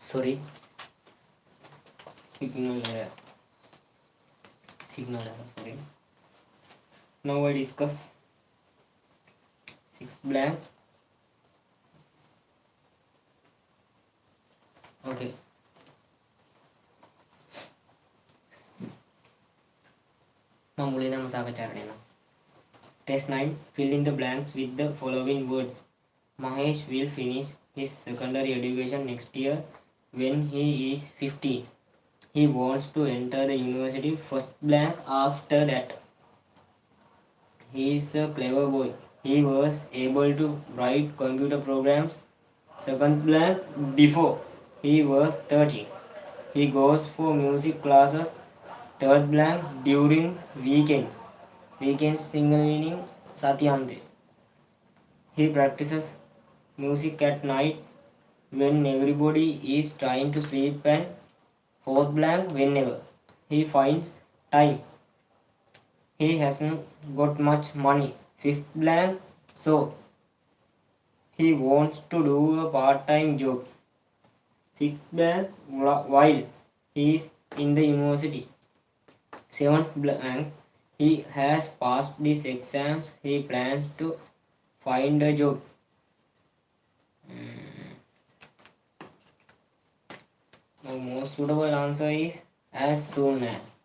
Sorry, signal error. Signal error. Sorry. Now I discuss 6 blank. Okay. Now mulai nama sakacarane na. Test 9. Fill in the blanks with the following words. Mahesh will finish his secondary education next year when he is 15. He wants to enter the university first blank after that. He is a clever boy. He was able to write computer programs. Second blank before he was 13. He goes for music classes. Third blank during weekends. Weekends single meaning Satyante. He practices music at night when everybody is trying to sleep, and fourth blank whenever he finds time. He hasn't got much money. Fifth blank so he wants to do a part-time job. Sixth blank while he is in the university. Seventh blank he has passed these exams. He plans to find a job. The most suitable answer is as soon as.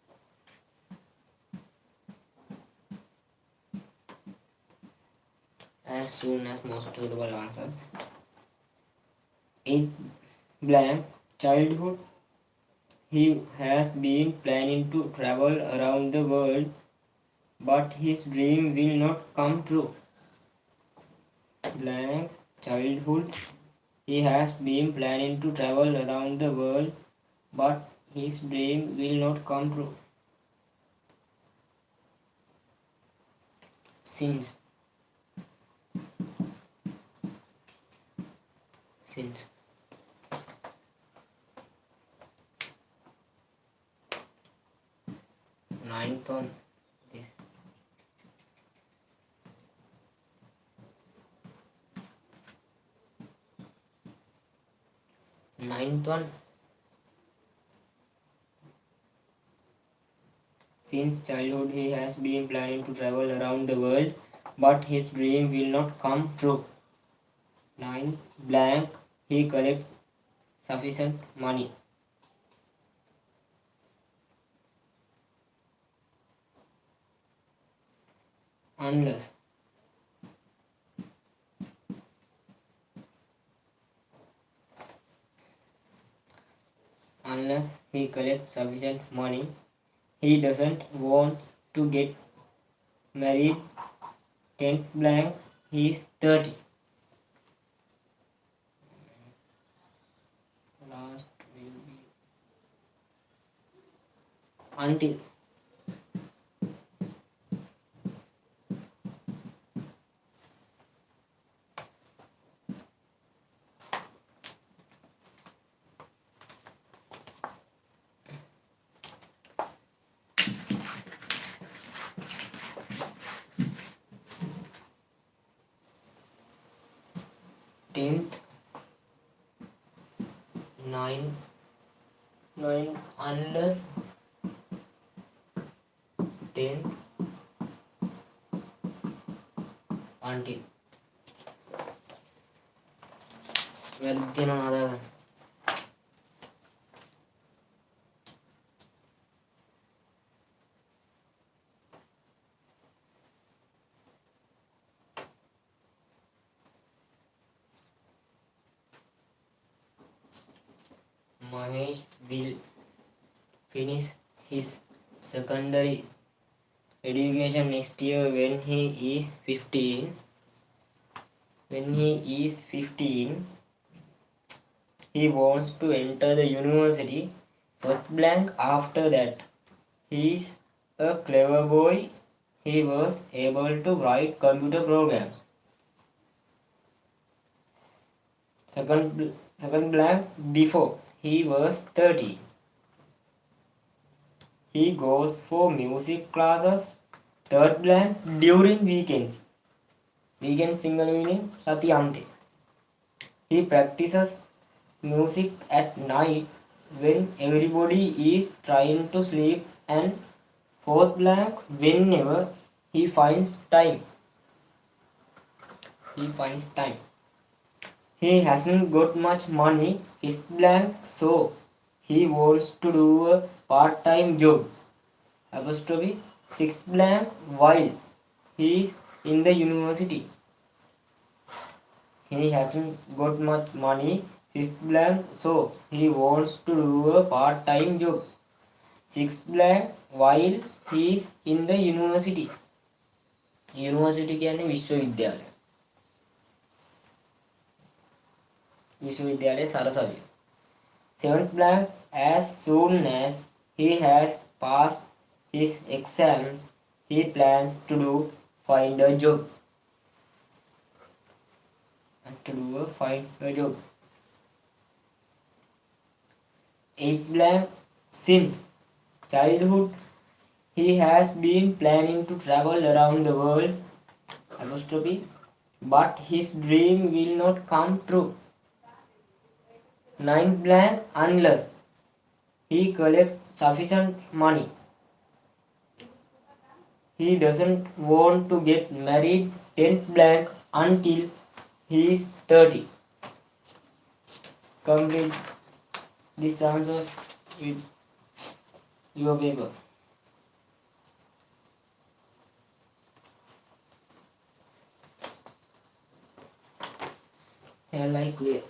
As soon as most suitable answer. 8 blank childhood. He has been planning to travel around the world, but his dream will not come true. Blank childhood. He has been planning to travel around the world, but his dream will not come true. Since. Ninth on this. Ninth one. Since childhood he has been planning to travel around the world, but his dream will not come true. 9 blank he collects sufficient money. Unless he collects sufficient money, he doesn't want to get married. 10th blank he is 30. Last will be until. Tenth 9 unless 10 until වැරදිනවද Mahesh will finish his secondary education next year when he is 15. When he is 15, he wants to enter the university first blank after that. He is a clever boy. He was able to write computer programs. Second blank before he was 30. He goes for music classes. Third blank during weekends. Weekend single meaning Satyante. He practices music at night when everybody is trying to sleep, and fourth blank whenever he finds time. He finds time. He hasn't got much money, fifth blank, so he wants to do a part-time job. Apostrophe. Sixth blank while he is in the university. He hasn't got much money, fifth blank, so he wants to do a part-time job. Sixth blank while he is in the university. University කියන්නේ විශ්වවිද්‍යාලය. විශ්වවිද්‍යාලයේ සරසවිය. Seventh blank as soon as he has passed his exams, he plans to find a job. Find a job. Eighth blank since childhood he has been planning to travel around the world, apostrophe, but his dream will not come true. Ninth blank unless he collects sufficient money. He doesn't want to get married. Tenth blank until he is 30. Complete these answers with your paper. Shall I clear?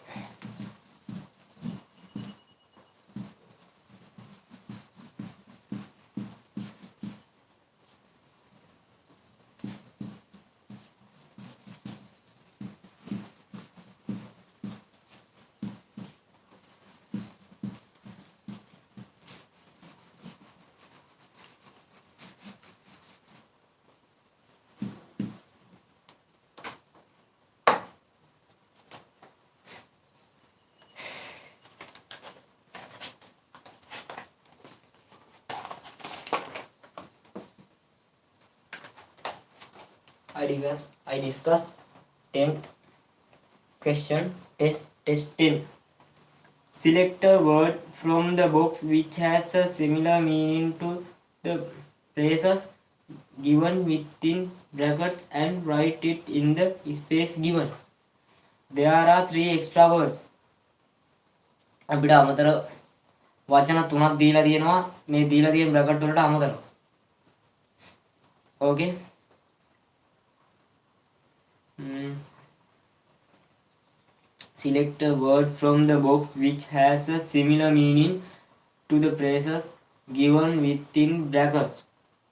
I discussed 10th question. Test 10. Select a word from the box which has a similar meaning to the phrases given within brackets and write it in the space given. There are 3 extra words. අපිට අමතර වචන 3ක් දීලා තියෙනවා මේ දීලා තියෙන bracket වලට අමතරව. Okay. Select a word from the box which has a similar meaning to the phrases given within brackets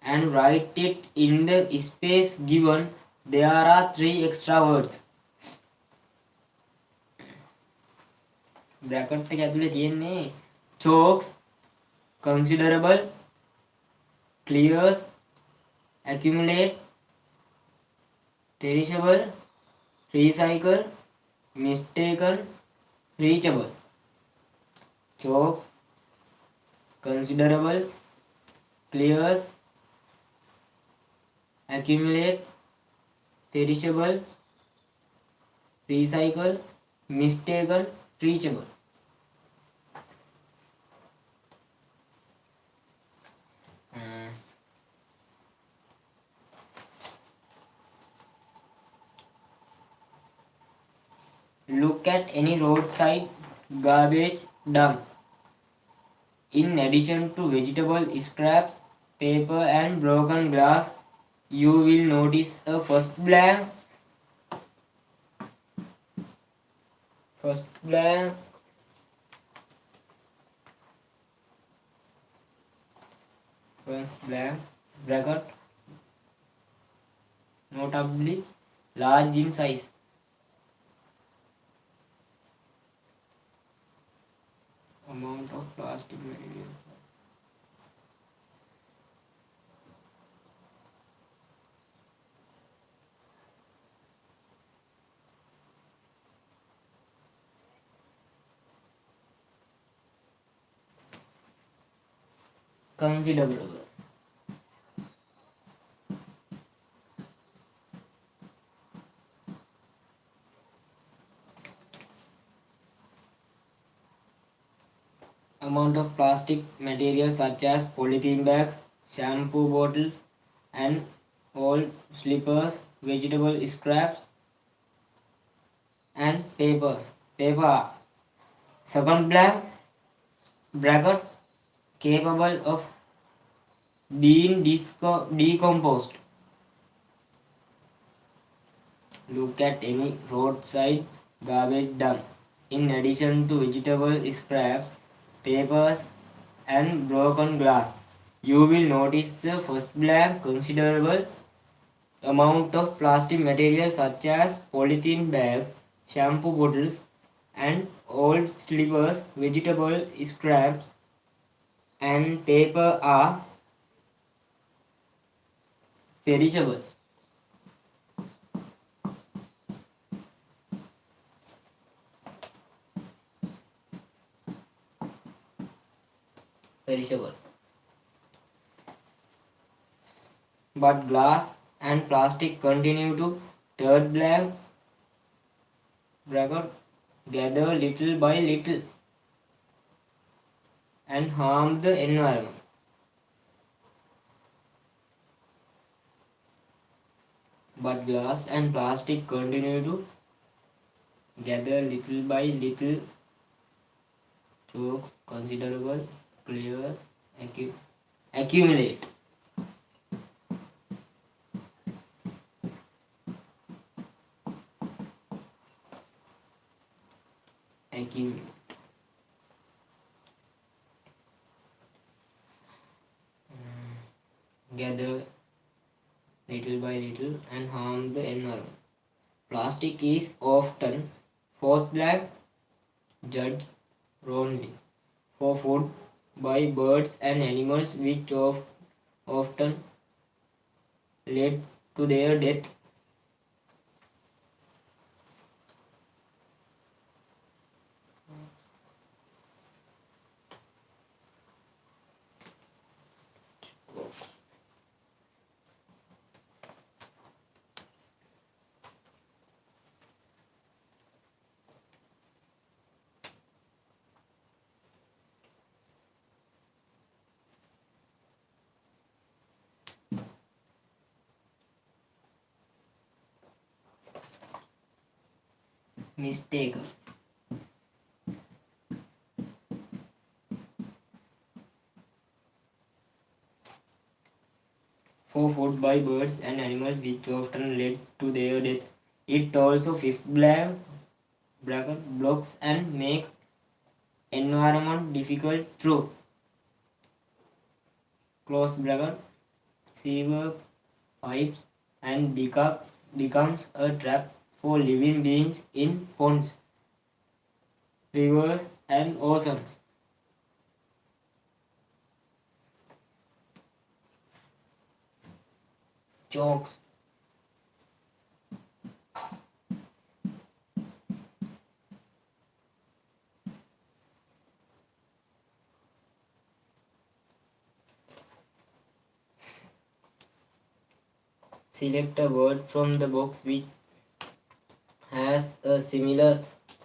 and write it in the space given. There are 3 extra words. Bracket එක ඇතුලේ තියෙන්නේ chokes, considerable, clears, accumulate, perishable, recycle, mistaken, reachable. Chokes, considerable, clears, accumulate, perishable, recycle, mistaken, reachable. Look at any roadside garbage dump. In addition to vegetable scraps, paper and broken glass, you will notice a first blank. Bracket notably large in size. Amount of plastic material. Considerable. amount of plastic materials such as polythene bags, shampoo bottles, and old slippers, vegetable scraps, and papers. Paper. Second bracket capable of being decomposed. Look at any roadside garbage dump. In addition to vegetable scraps, papers, and broken glass, you will notice the first blank considerable amount of plastic material such as polythene bags, shampoo bottles, and old slippers, vegetable scraps, and paper are perishable. Perishable. But glass and plastic continue to third bracket gather little by little and harm the environment. But glass and plastic continue to gather little by little, chokes considerable, clear, accumulate. Accumulate. Gather little by little and harm the environment. Plastic is often fourth judged wrongly for food by birds and animals, which often led to their death. Mistake. For food by birds and animals, which often led to their death. It also fifth bracket blocks and makes environment difficult through close bracket sewer pipes and becomes a trap for living beings in ponds, rivers, and oceans. Chokes. Select a word from the box which has a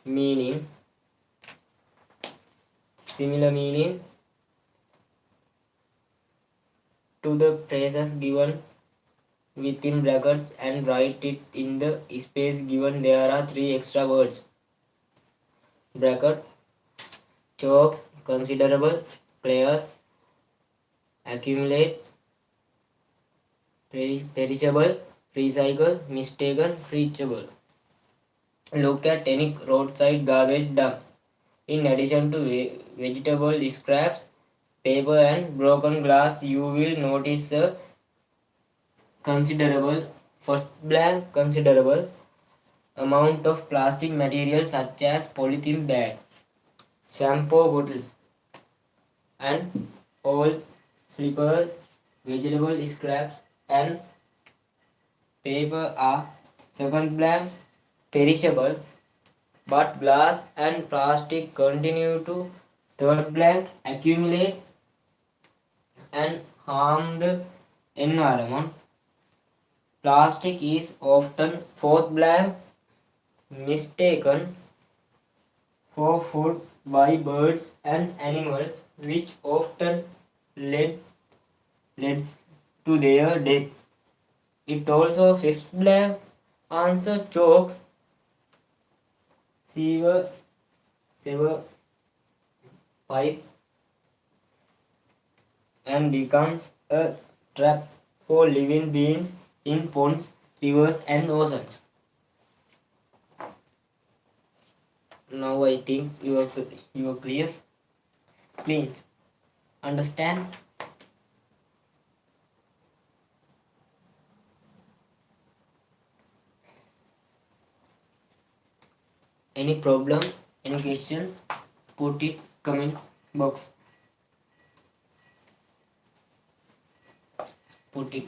meaning similar meaning to the phrases given within brackets and write it in the space given. There are three extra words. Bracket, chokes, considerable, players, accumulate, perishable, recycle, mistaken, reachable. Look at any roadside garbage dump. In addition to vegetable scraps, paper and broken glass, you will notice a considerable amount of plastic material such as polythene bags, shampoo bottles, and old slippers, vegetable scraps, and paper are second blank perishable, but glass and plastic continue to third blank accumulate and harm the environment. Plastic is often fourth blank mistaken for food by birds and animals, which often led, leads to their death. It also fifth black answer chokes sewer, sewer pipe and becomes a trap for living beings in ponds, rivers, and oceans. Now I think you are clear. Please understand. Any problem, any question, put it comment box. Put it.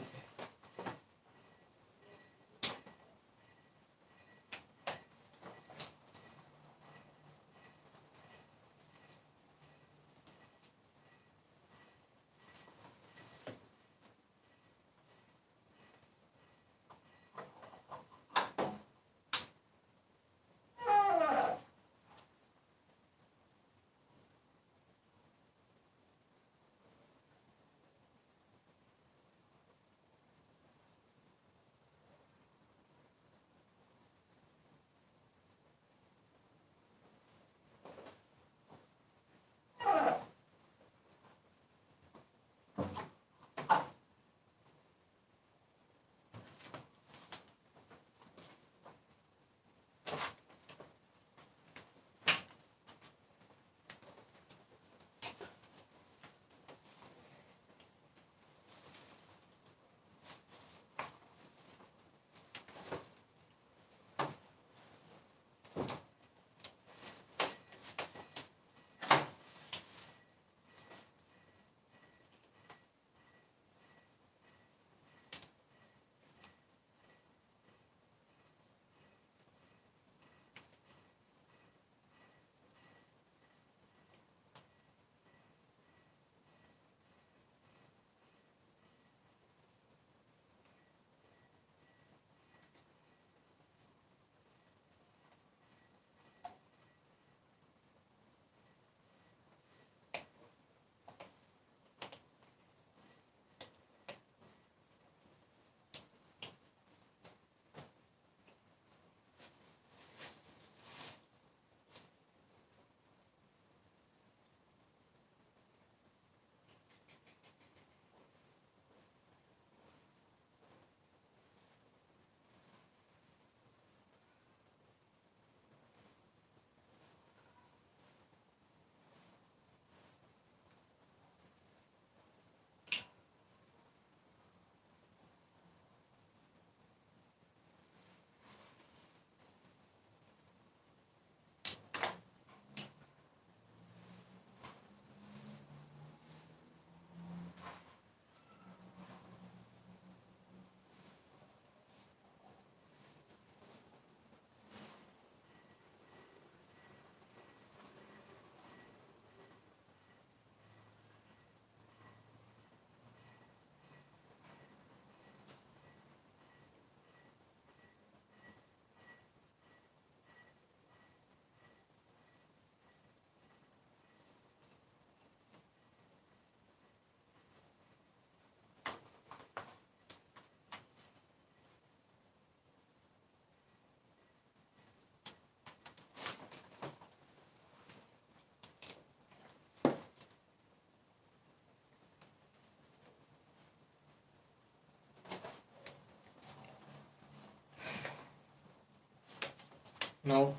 Now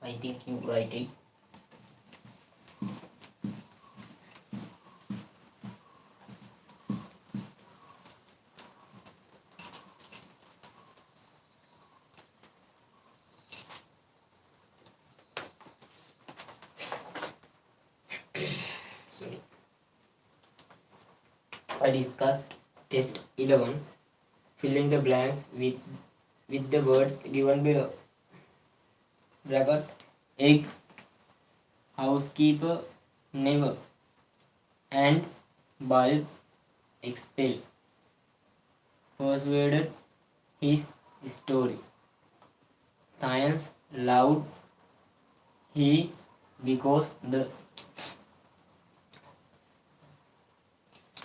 I think you write it. Sorry. I discussed test 11. Fill in the blanks with the word given below. Bracket egg, housekeeper, never, and bulb expel. Persuaded his story. Science loved he because the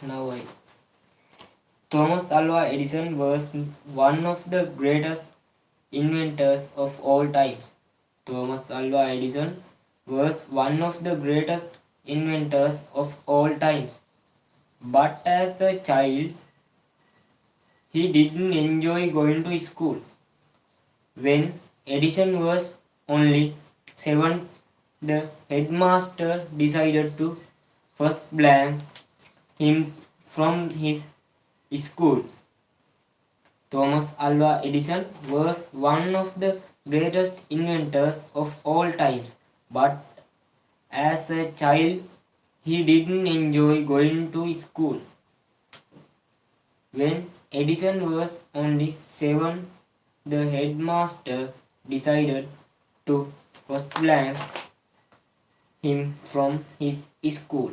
now I Thomas Alva Edison was one of the greatest inventors of all times. Thomas Alva Edison was one of the greatest inventors of all times. But as a child, he didn't enjoy going to school. When Edison was only 7, the headmaster decided to first blank him from his school. Thomas Alva Edison was one of the greatest inventors of all times, but as a child, he didn't enjoy going to school. When Edison was only 7, the headmaster decided to first blank him from his school.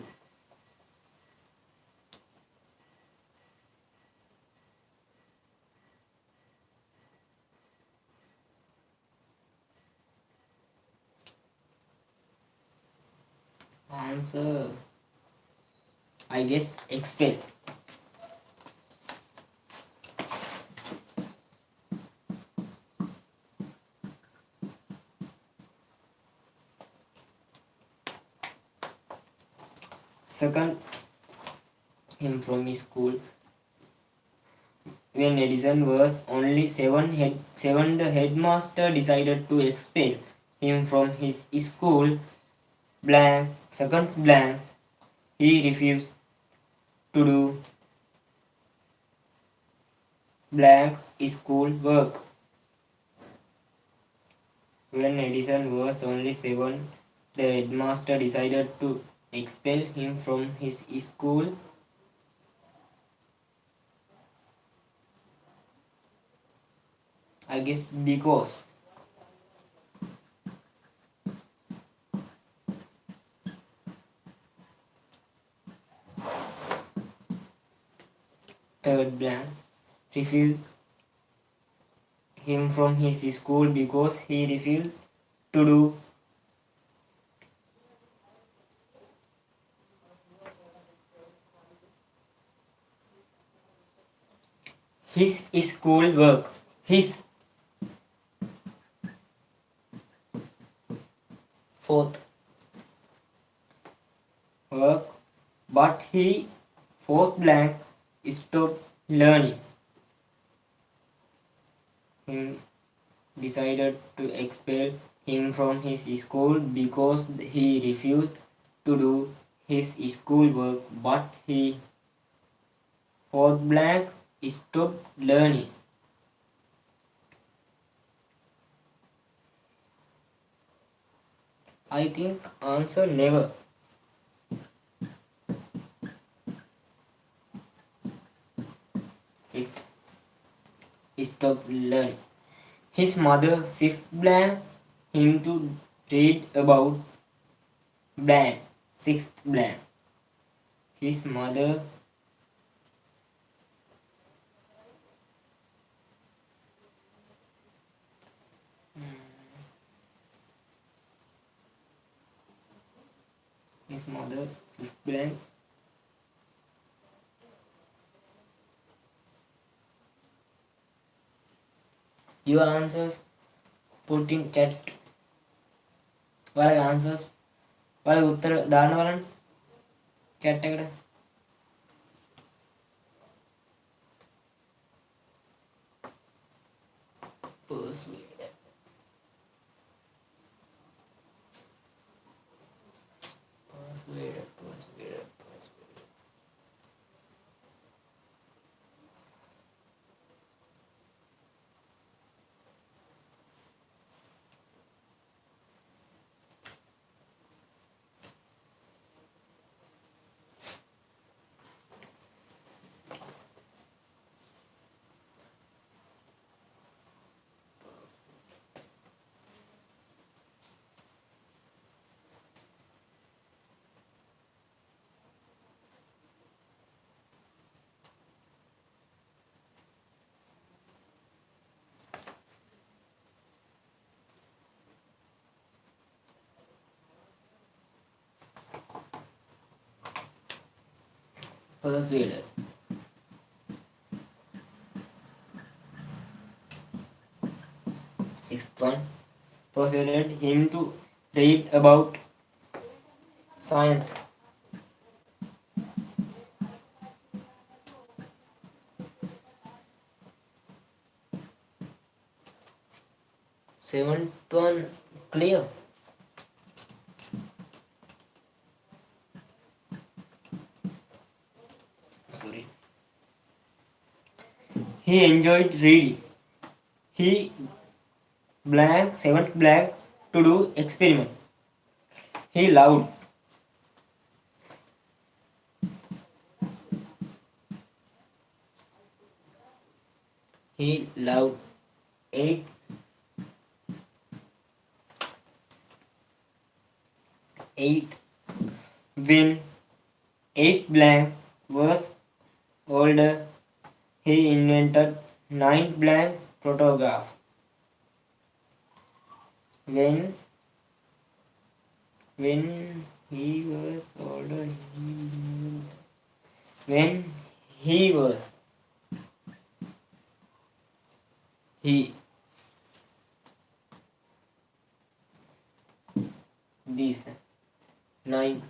Answer, I guess, expel. Second, him from his school. When Edison was only 7, the headmaster decided to expel him from his school. Blank, second blank, he refused to do blank school work. When Edison was only 7, the headmaster decided to expel him from his school. I guess because. Third blank, refused him from his school because he refused to do his school work. His fourth work, but he fourth blank stopped learning. Him decided to expel him from his school because he refused to do his school work, but he fourth blank stopped learning. I think answer never. It stopped learning. His mother fifth blank him to read about blank. Sixth blank. His mother fifth blank. Your answers put in chat. వాళ్ళకి answers వాళ్ళకి ఉత్తర దాని వాళ్ళని chat ఎక్కడ persuade persuade. persuaded. Sixth one, persuaded him to read about science. Seventh one, clear. Sorry. He enjoyed reading. He seventh blank to do experiment. He loved. He loved. Eight. Eight. When eight blank was older, he invented nine blank photograph. When he was older, when he was he this nine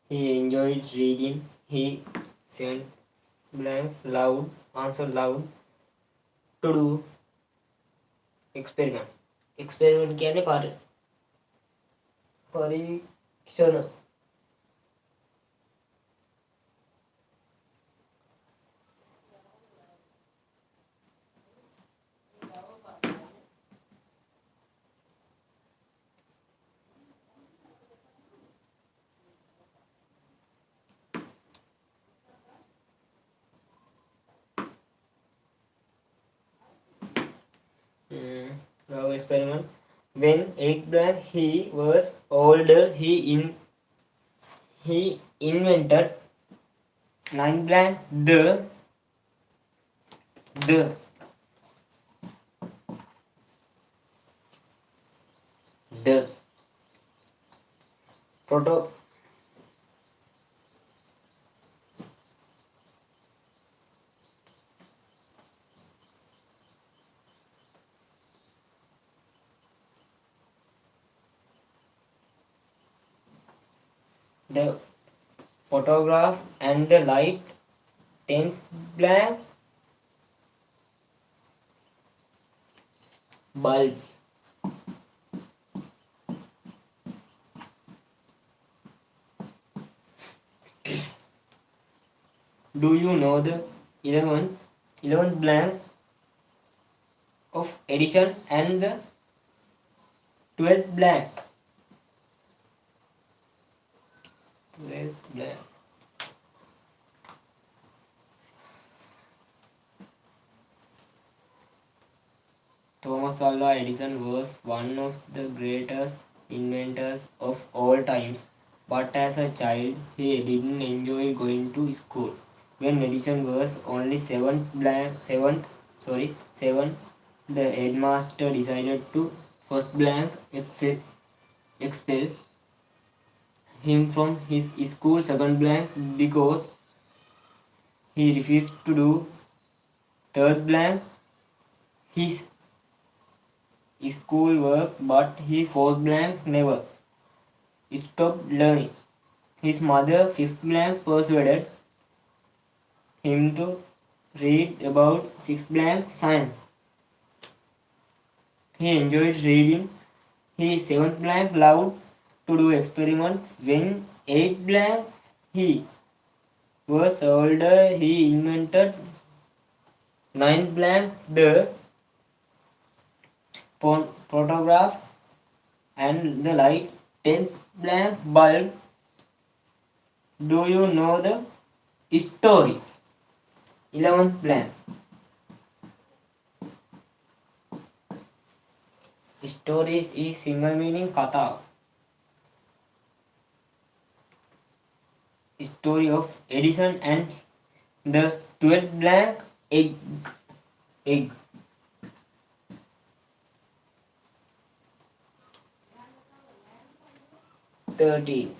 he enjoyed reading. He sent blank loud answer loud to do experiment. Experiment කියන්නේ පරීක්ෂණ. Now experiment. When eight blank he was older, he invented nine blank the proto the photograph and the light 10 blank bulb. Do you know the 11th blank of addition and the 12th blank? 12th blank. Thomas Alva Edison was one of the greatest inventors of all times, but as a child he didn't enjoy going to school. When Edison was only seven, the headmaster decided to first blank expel him from his school second blank because he refused to do third blank his school work, but he fourth blank never stopped learning. His mother fifth blank persuaded him to read about sixth blank science. He enjoyed reading. He seventh blank loved to do experiment. When eighth blank he was older, he invented ninth blank the photograph and the light 10th blank bulb. Do you know the story? 11th blank. Story is single meaning katha. Story of Edison and the 12th blank egg. 13.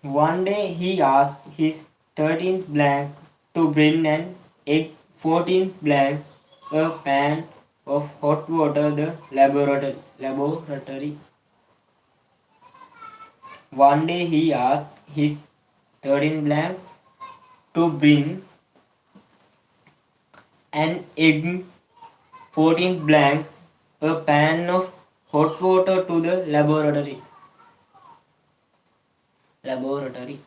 One day he asked his 13th blank to bring an egg 14th blank, a pan of hot water the laboratory. One day he asked his 13th blank to bring an egg 14th blank, a pan of hot water to the laboratory. Laboratory.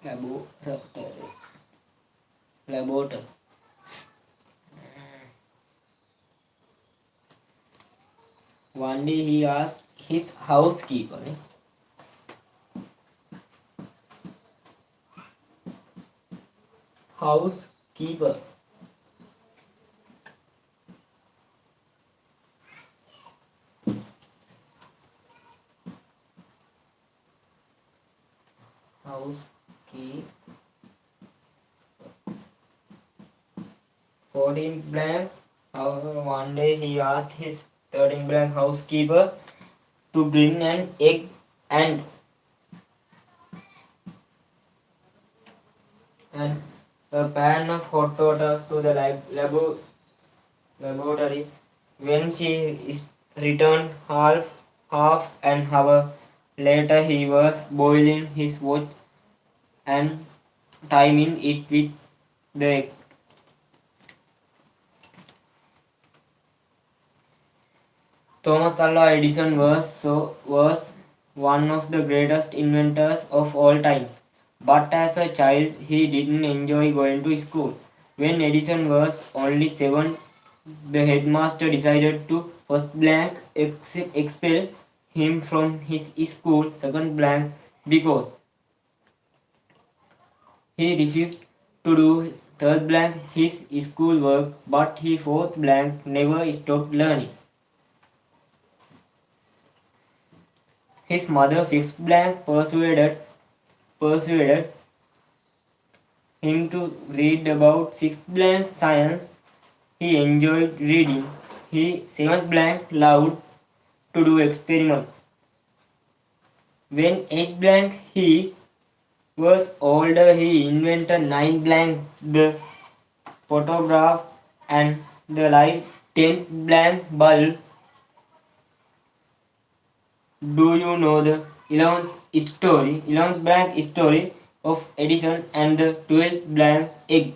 Laboratory. Laboratory. One day he asked his housekeeper. Housekeeper. Housekeeper. 14 blank. One day he asked his 13 blank housekeeper to bring an egg and a pan of hot water to the laboratory. When she returned half an hour later, he was boiling his watch and timing it with the egg. Thomas Alva Edison was one of the greatest inventors of all times. But as a child, he didn't enjoy going to school. When Edison was only 7, the headmaster decided to first blank expel him from his school, second blank because he refused to do third blank his school work, but he fourth blank never stopped learning. His mother, fifth blank, persuaded him to read about sixth blank science. He enjoyed reading. He seventh blank loved to do experiment. When eighth blank he was older, he invented ninth blank the photograph and the light. Tenth blank bulb. Do you know the 11th blank story of Edison and the 12th blank egg?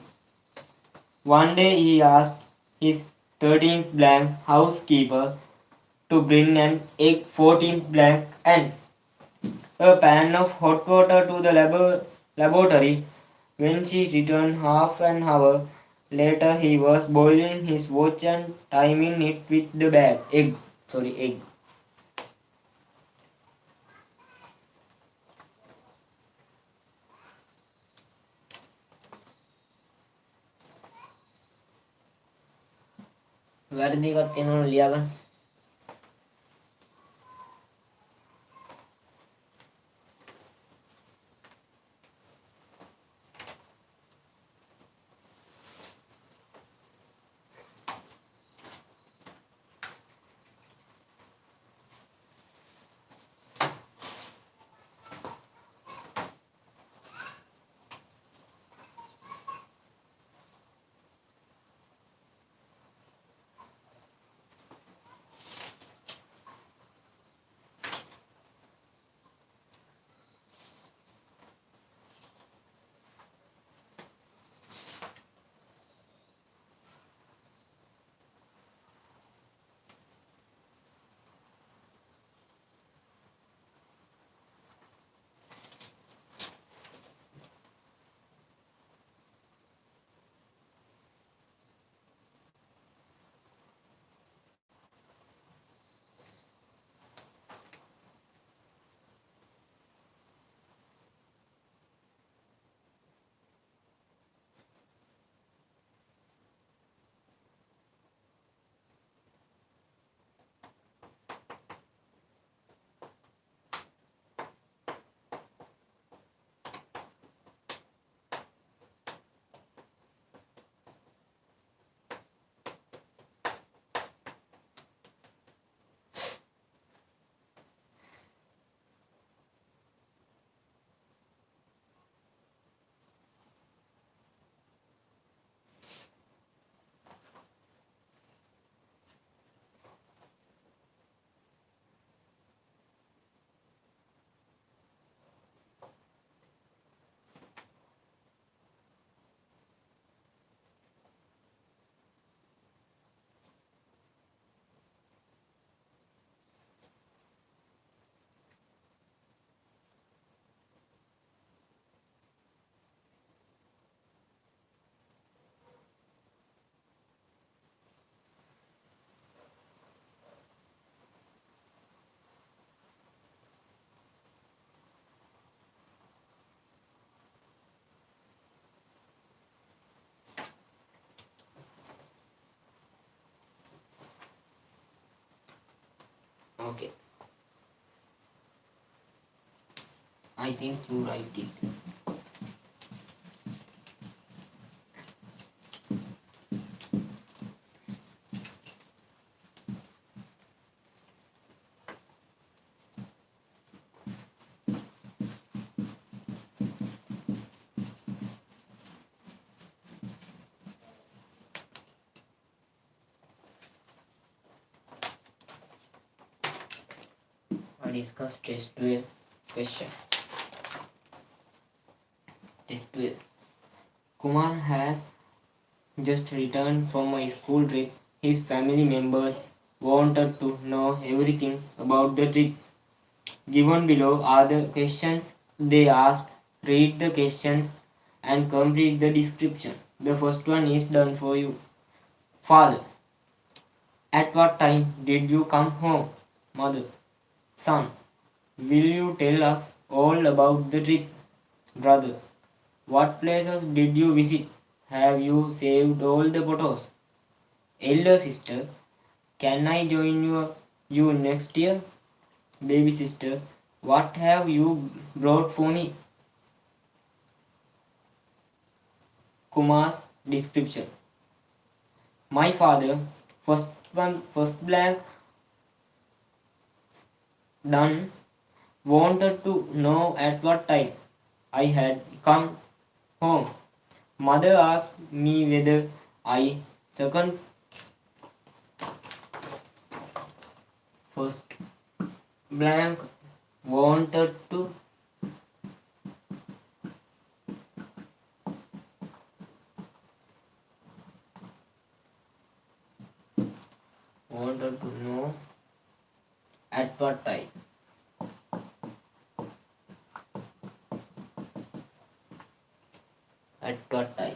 One day he asked his 13th blank housekeeper to bring an egg 14th blank and a pan of hot water to the laboratory. When she returned half an hour later, he was boiling his watch and timing it with the egg. වැරදි එකක් තියෙනවා ලියාගන්න. I think you write it. I discuss test 12 question. Test 12. Kumar has just returned from a school trip. His family members wanted to know everything about the trip. Given below are the questions they asked. Read the questions and complete the description. The first one is done for you. Father, at what time did you come home? Mother, son, will you tell us all about the trip? Brother, what places did you visit? Have you saved all the photos? Elder sister, can I join you next year? Baby sister, what have you brought for me? Kumar's description. My father, first blank, done, wanted to know at what time I had come home. Mother asked me whether I second first blank wanted to know at what time. At what time.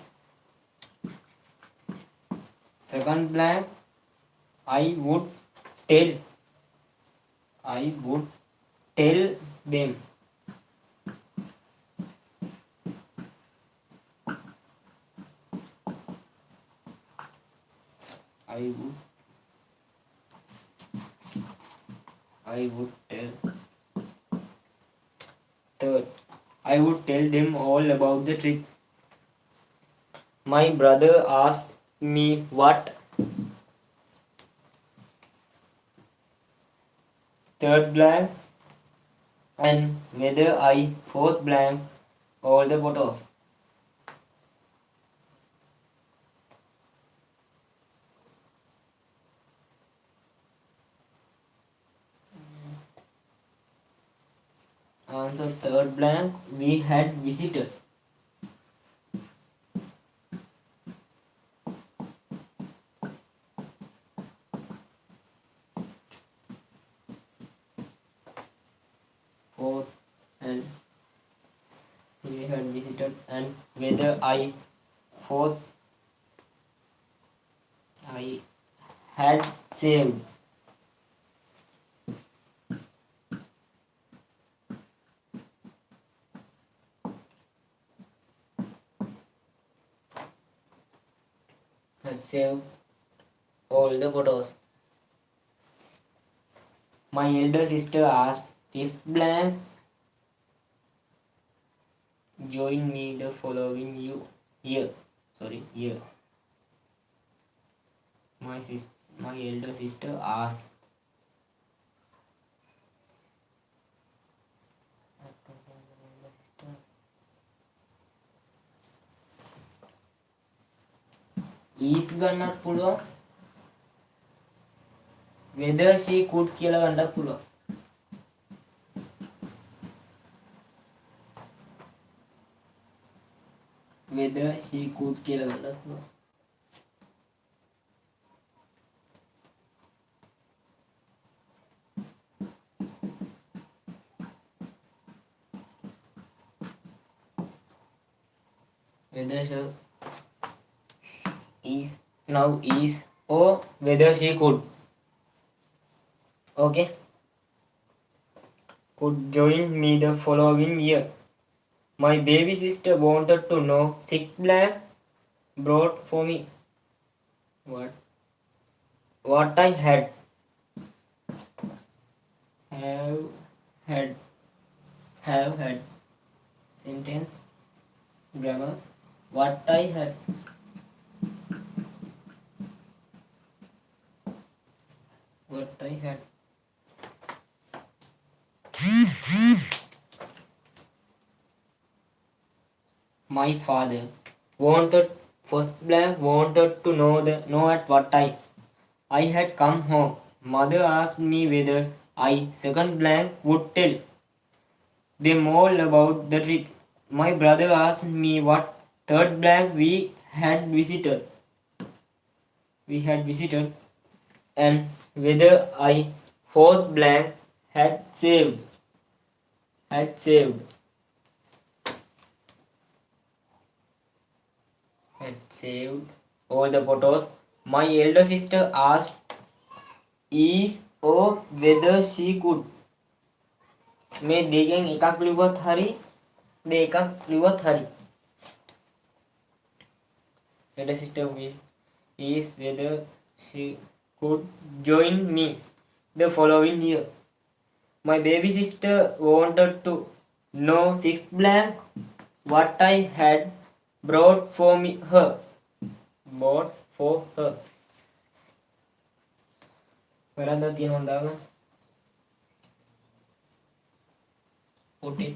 Second blank, I would tell. I would tell them. I would tell. Third, I would tell them all about the trip. My brother asked me what. Third blank, and whether I fourth blank all the photos. Answer third blank, we had visited. Fourth, and we had visited, and whether I fourth I had saved. Had saved all the photos. My elder sister asked fifth blank, join me the following year. Year. My elder sister asked is ගන්නත් පුළුවන් whether she could කියලා ගන්නත් පුළුවන් whether she could කියලා ගන්නත් පුළුවන් whether she is now is or whether she could. Okay, could join me the following year. My baby sister wanted to know six blank brought for me. What I had have had Sentence. Grammar. What I had. What I had. My father wanted to know at what time I had come home. Mother asked me whether I second blank would tell them all about the trip. My brother asked me what third blank we had visited and whether I fourth blank had saved had saved had saved all the photos. My elder sister asked is or whether she could. මේ දෙකෙන් එකක් ලිව්වත් හරි දෙකක් ලිව්වත් හරි. Elder sister is whether she could join me the following year. My baby sister wanted to know sixth blank what I had brought for her. Bought for her. වැරද්දක් තියෙනවා දාගන්න. Put it.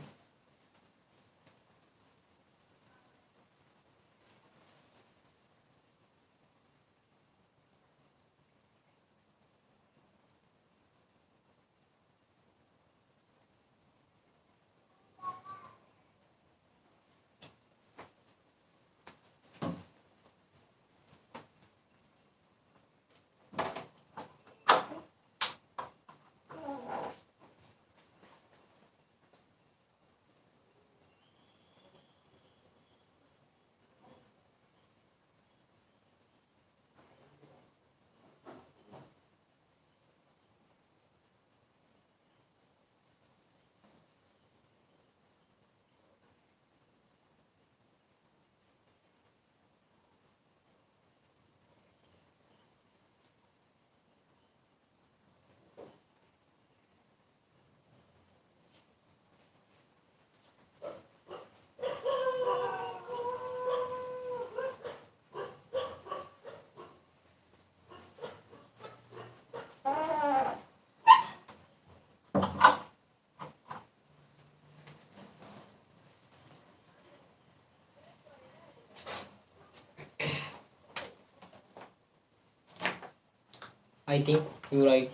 I think you're right.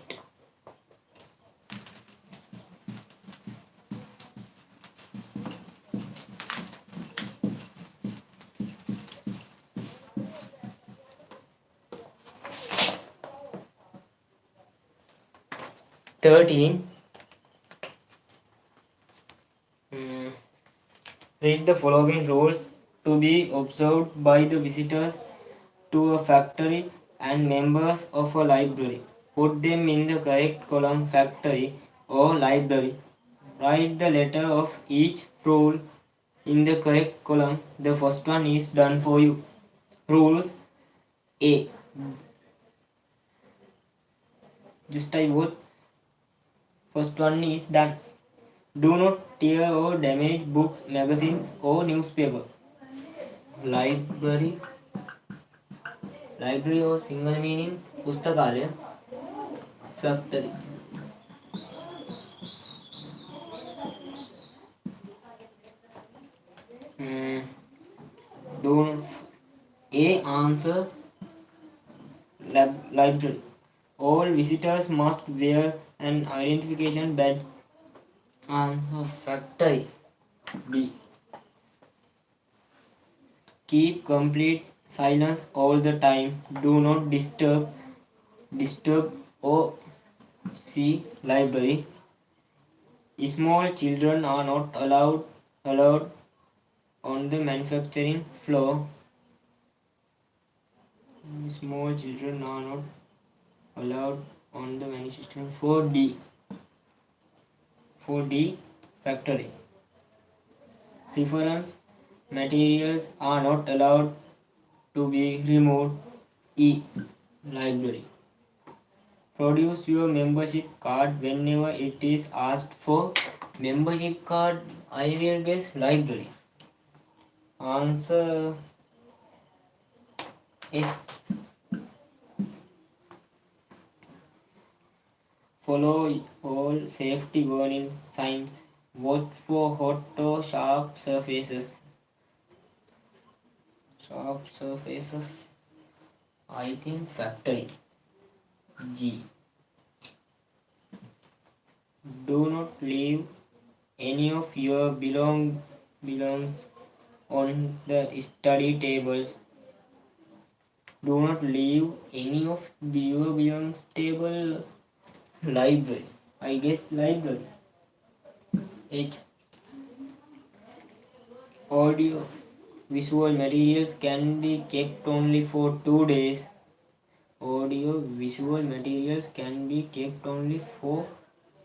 Read the following rules to be observed by the visitors to a factory and members of a library. Put them in the correct column, factory or library. Write the letter of each rule in the correct column. The first one is done for you. Rules A. Just I would. First one is done. Do not tear or damage books, magazines or newspaper. Library or single meaning पुस्तकालय. Factory. Don't A. Answer. Library. All visitors must wear an identification badge. Answer. Factory. B. Keep complete silence all the time. Do not disturb or see library. Small children are not allowed on the manufacturing floor. Small children are not allowed on the manufacturing floor. 4D factory. Reference materials are not allowed to be removed. E. Library. Produce your membership card whenever it is asked for. Membership card, I will guess library. Answer F. Follow all safety warning signs. Watch for hot or sharp surfaces. Sharp surfaces. I think factory. G. Do not leave any of your belong on the study tables. Do not leave any of your belongings table. Library. I guess library. H. Audio visual materials can be kept only for 2 days. Audio visual materials can be kept only for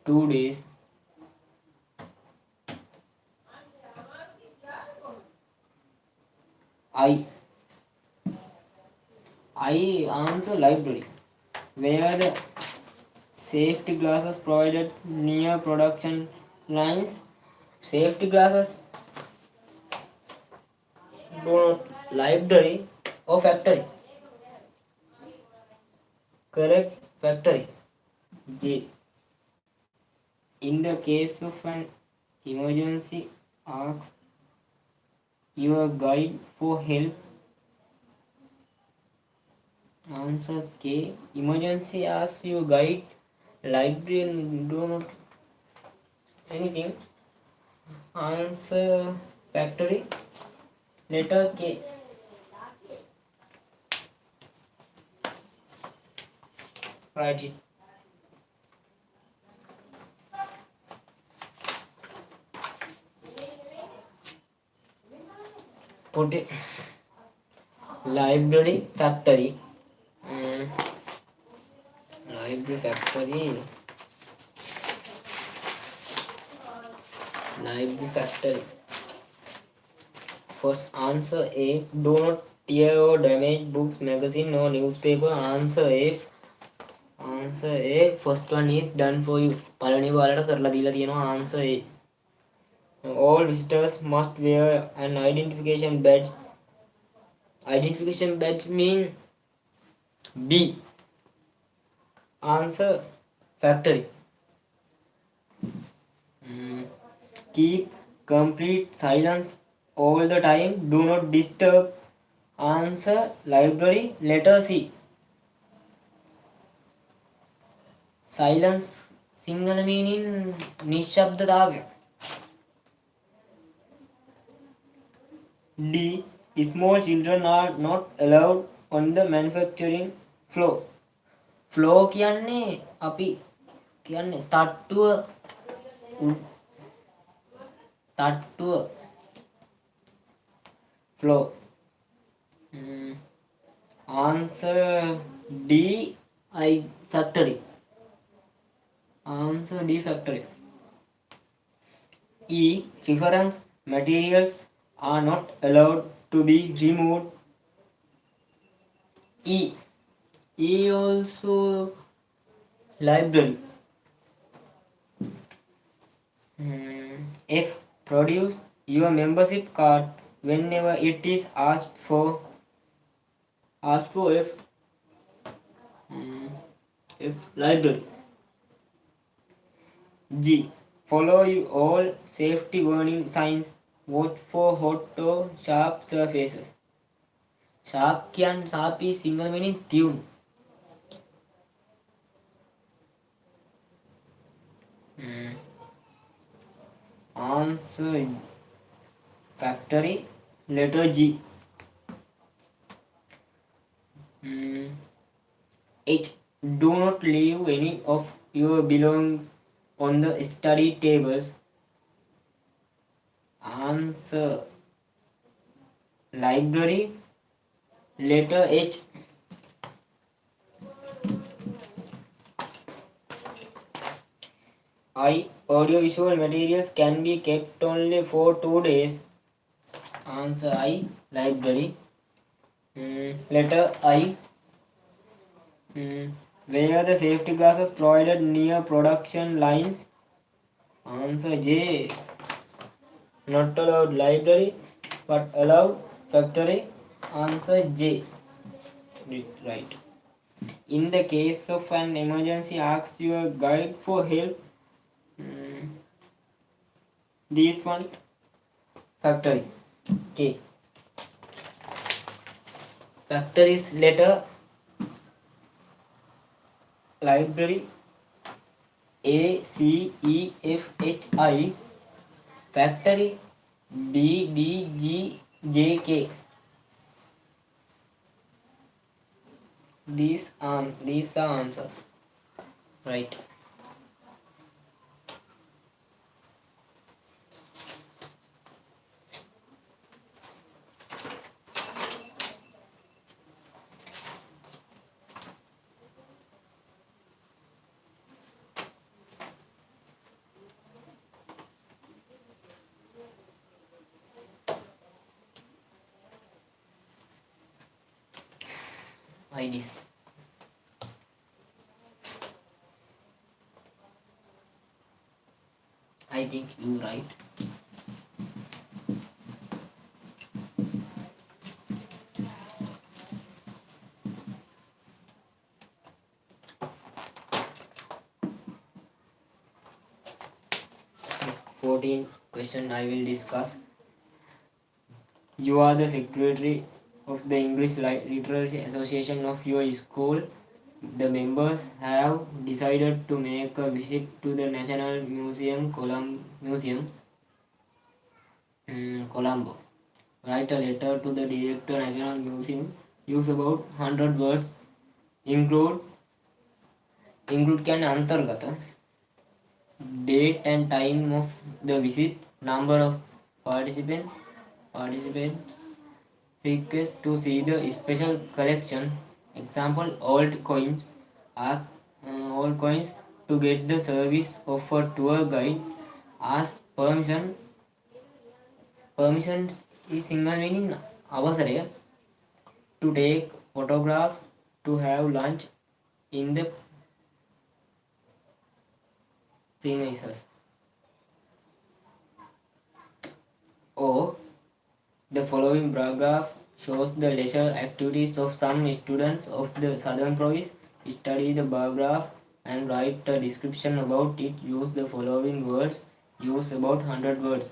2 days. I answer library, where the safety glasses provided near production lines. Safety glasses do not library or factory. Correct, factory. J. In the case of an emergency, ask your guide for help. Answer K. Emergency, ask your guide. Library, do not anything. Answer factory. Letter K. Write it. Put it. Library factory. Library factory. Library factory. First answer A. Do not tear or damage books, magazine or newspaper. Answer F. Answer A. First one is done for you. පළවෙනි ඔයාලට කරලා දීලා තියෙනවා. Answer A. All visitors must wear an identification badge. Identification badge mean B. Answer factory. Keep complete silence all the time. Do not disturb. Answer library. Letter C. Silence single meaning නිශ්ශබ්දතාවය. D. Small children are not allowed on the manufacturing floor. Floor කියන්නේ අපි කියන්නේ තට්ටුව floor. Answer D. Factory. Answer D. Factory. E. Reference materials are not allowed to be removed. E also library. F. Produce your membership card whenever it is asked for. F. F. Library. G. Follow all safety warning signs. Watch for hot or sharp surfaces. Sharp can sharp is single meaning tune. Answer factory. Letter G. H. Do not leave any of your belongings on the study tables. Answer library. Letter H. I. Audiovisual materials can be kept only for 2 days. Answer I. Library. Letter I. Where the safety glasses provided near production lines. Answer J. Not allowed library, but allowed factory. Answer J. Right. In the case of an emergency, ask your guide for help. This one, factory. Okay. Factory's letter, library, ACEFHI. Factory, BDGJK. These are answers. Right. IDs. I think you right. This 14 question I will discuss. You are the secretary of the English Literacy Association of your school. The members have decided to make a visit to the National Museum, Colombo. Write a letter to the director, National Museum. Use about 100 words. Include can अंतर्गत date and time of the visit, number of participants, request to see the special collection, example old coins, old coins to get the service of a tour guide, ask permission. Permission is single meaning අවසරය to take photograph, to have lunch in the premises. Or the following paragraph shows the leisure activities of some students of the southern province. Study the paragraph and write a description about it. Use the following words. Use about 100 words.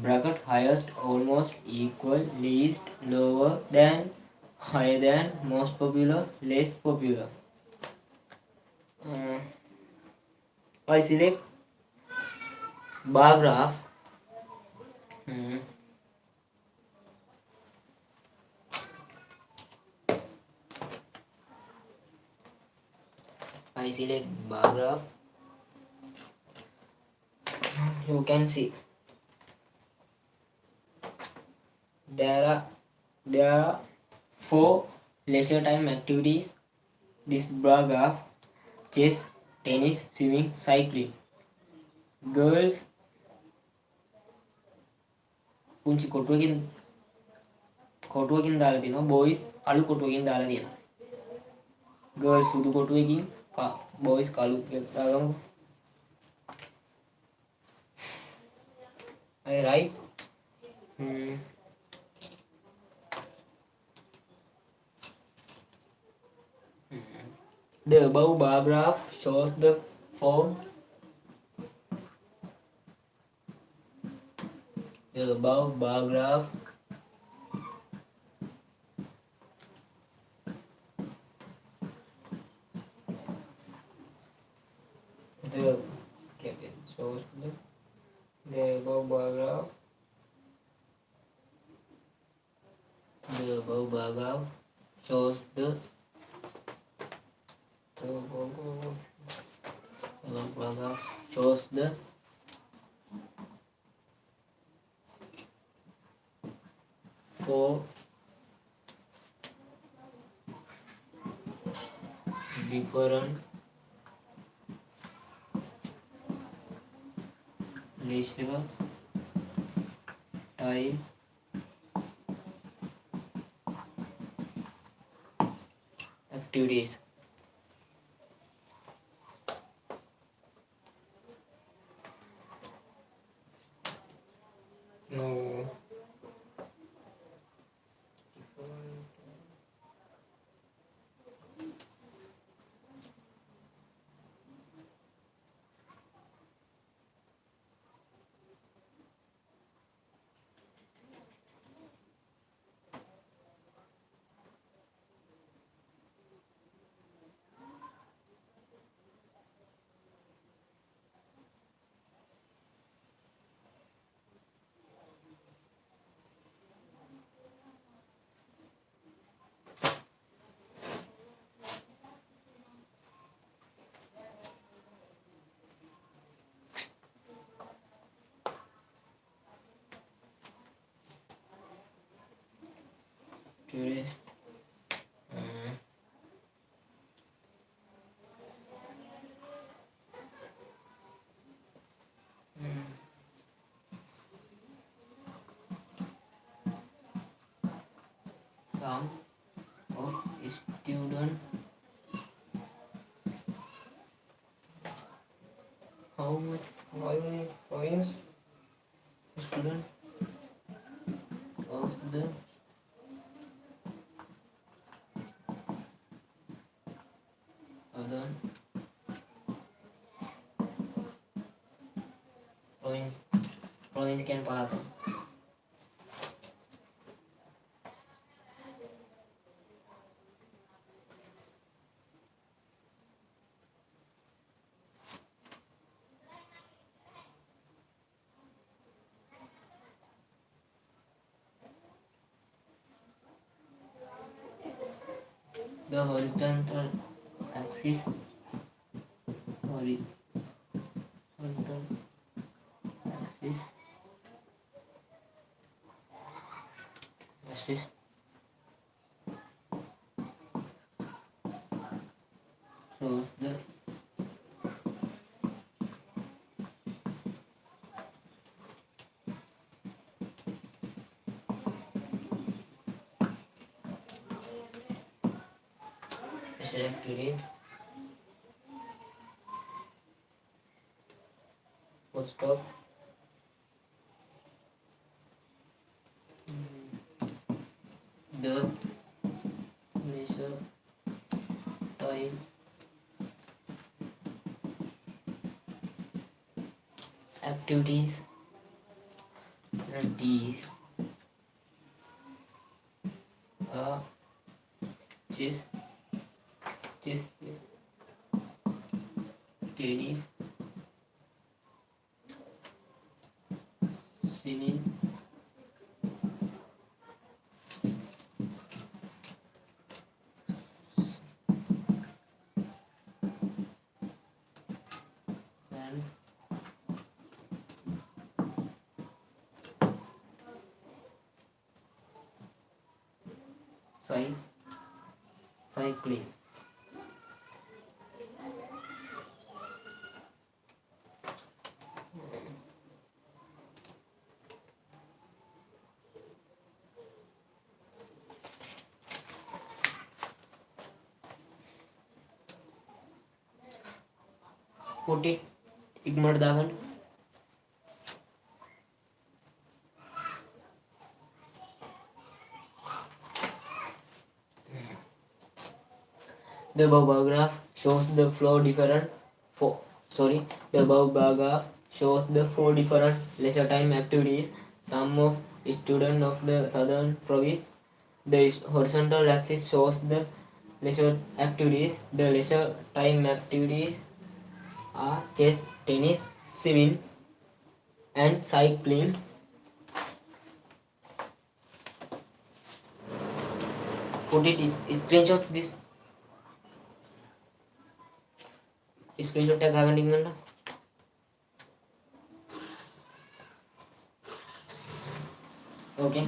Bracket highest, almost, equal, least, lower than, higher than, most popular, less popular. I select bar graph. I select bar graph. You can see there are 4 leisure time activities. This bar graph: chess, tennis, swimming, cycling. Girls පුංචි කොටුවකින් දාලා තියෙනවා. boys කළු කොටුවකින් දාලා තියෙනවා. girls සුදු කොටුවකින්, boys කළු දාගමු. I write the above bar graph shows the form. The above bar graph shows the above bar graph. The above bar graph shows the above bar graph shows the four different leisure time activities. Today. Mm. Some of student, how much points student of the other point point can pass. The horizontal axis horizontal axis axis shows the trajectory full stop the leisure time activities and these are chess tennis swimming and cycling. Put it igmar dagan. The above graph shows the flow different for the above graph shows the four different leisure time activities. Some of students of the southern province. The horizontal axis shows the leisure activities. The leisure time activities are chess, tennis, swimming, and cycling. Put it screenshot this screenshot tag hagan. Okay.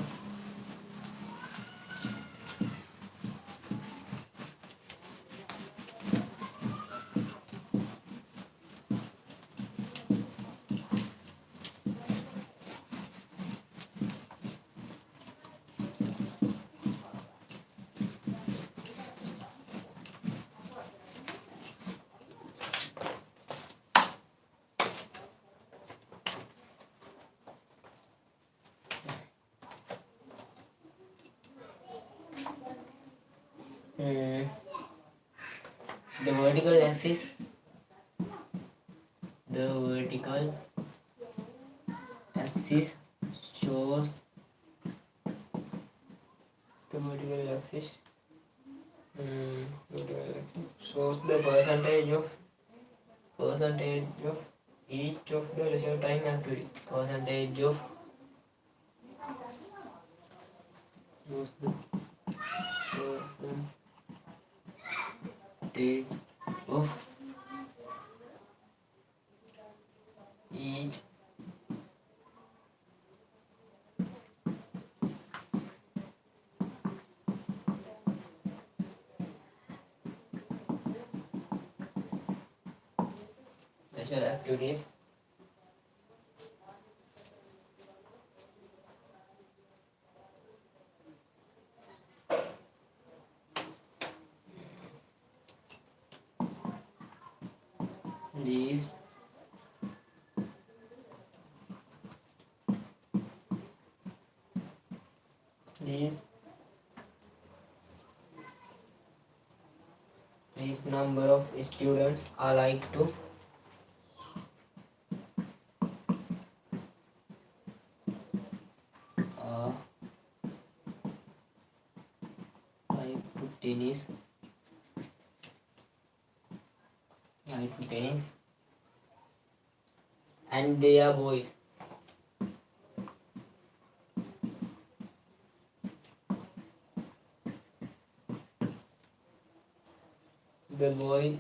The vertical axis shows the percentage of each of the leisure time activity. Percentage of each leisure activities. These these these number of students are like to uh, tennis, tennis, and they are boys. The boy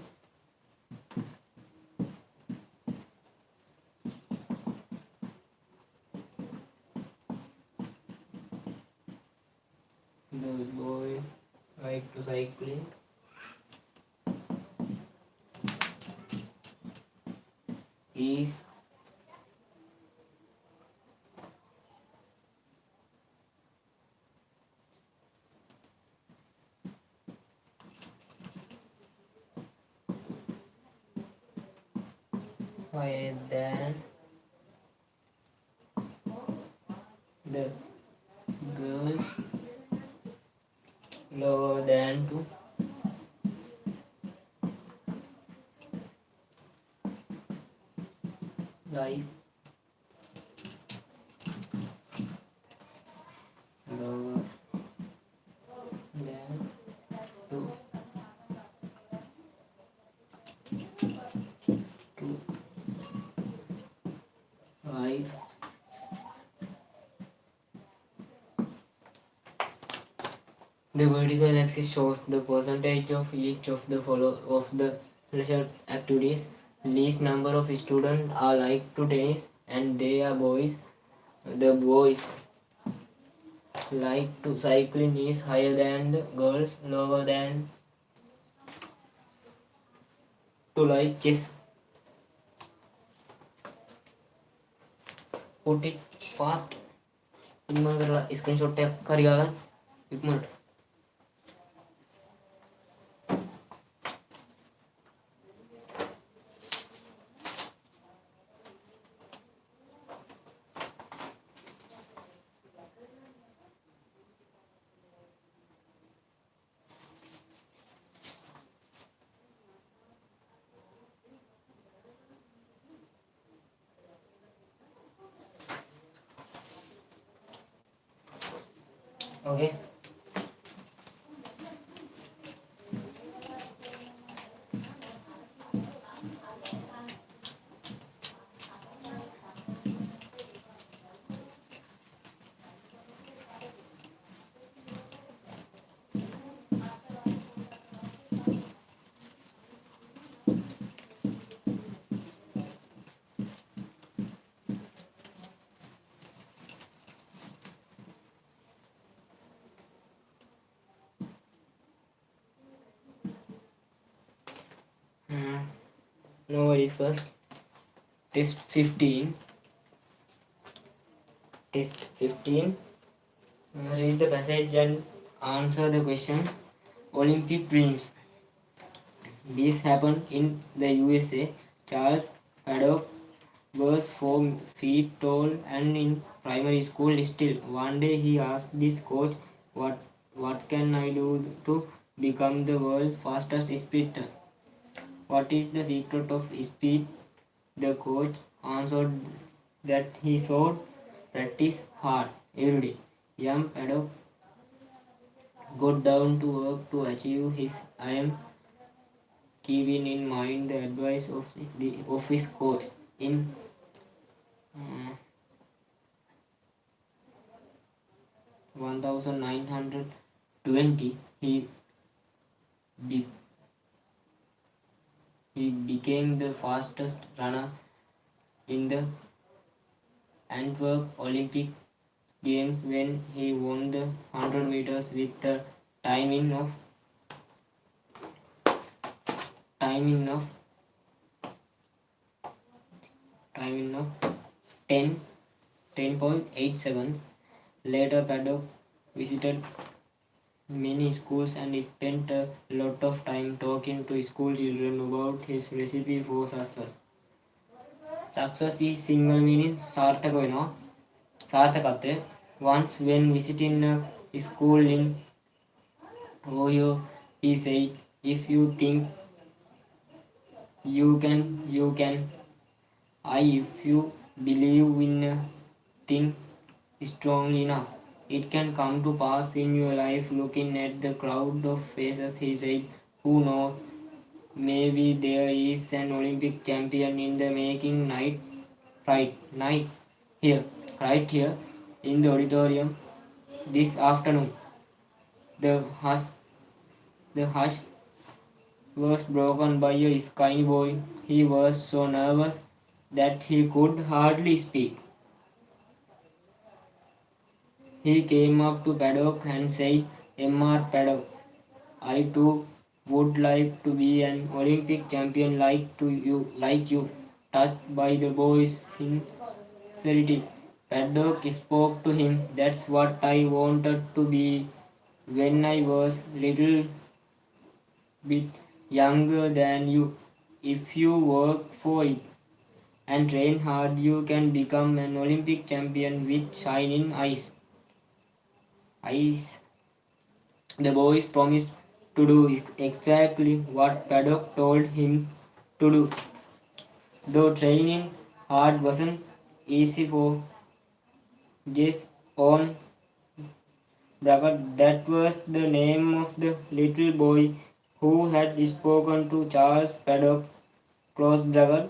the boy like to cycling is higher than the girls, lower than to life, lower than to life. The vertical axis shows the percentage of each of the leisure activities. Least number of students are like to tennis and they are boys. The boys like to cycling is higher than the girls, lower than to like chess. Put it fast. ඉක්මන කරලා screenshot එකක් හරි ගන්න ඉක්මනට. Okay. Now we discuss test 15. Test 15. Read the passage and answer the question. Olympic dreams. This happened in the USA. Charles Paddock was 4 feet tall and in primary school still. One day he asked this coach, what can I do to become the world's fastest sprinter? What is the secret of speed? The coach answered that he should practice hard every day. Young Paddock got down to work to achieve his aim, keeping in mind the advice of his coach. In 1920, he became the fastest runner in the Antwerp Olympic Games when he won the 100 meters with the timing of 1 time of 10.8 seconds. Later, Paddock visited many schools and spent a lot of time talking to school children about his recipe for success. Success is single meaning सार्थक වෙනවා. सार्थකත්වය. Once when visiting a school in Ohio, he said, if you think you can. If you believe in a thing strongly enough, it can come to pass in your life. Looking at the crowd of faces, he said, who knows, maybe there is an Olympic champion in the making right here in the auditorium this afternoon. The hush was broken by a skinny boy. He was so nervous that he could hardly speak. He came up to Paddock and said, M.R. Paddock, I too would like to be an Olympic champion like you. Touched by the boy's sincerity, Paddock spoke to him. That's what I wanted to be when I was little bit younger than you. If you work for it and train hard, you can become an Olympic champion with shining eyes. The boys promised to do exactly what Paddock told him to do. Though training hard wasn't easy for Jess on Brackett, that was the name of the little boy who had spoken to Charles Paddock, close Brackett.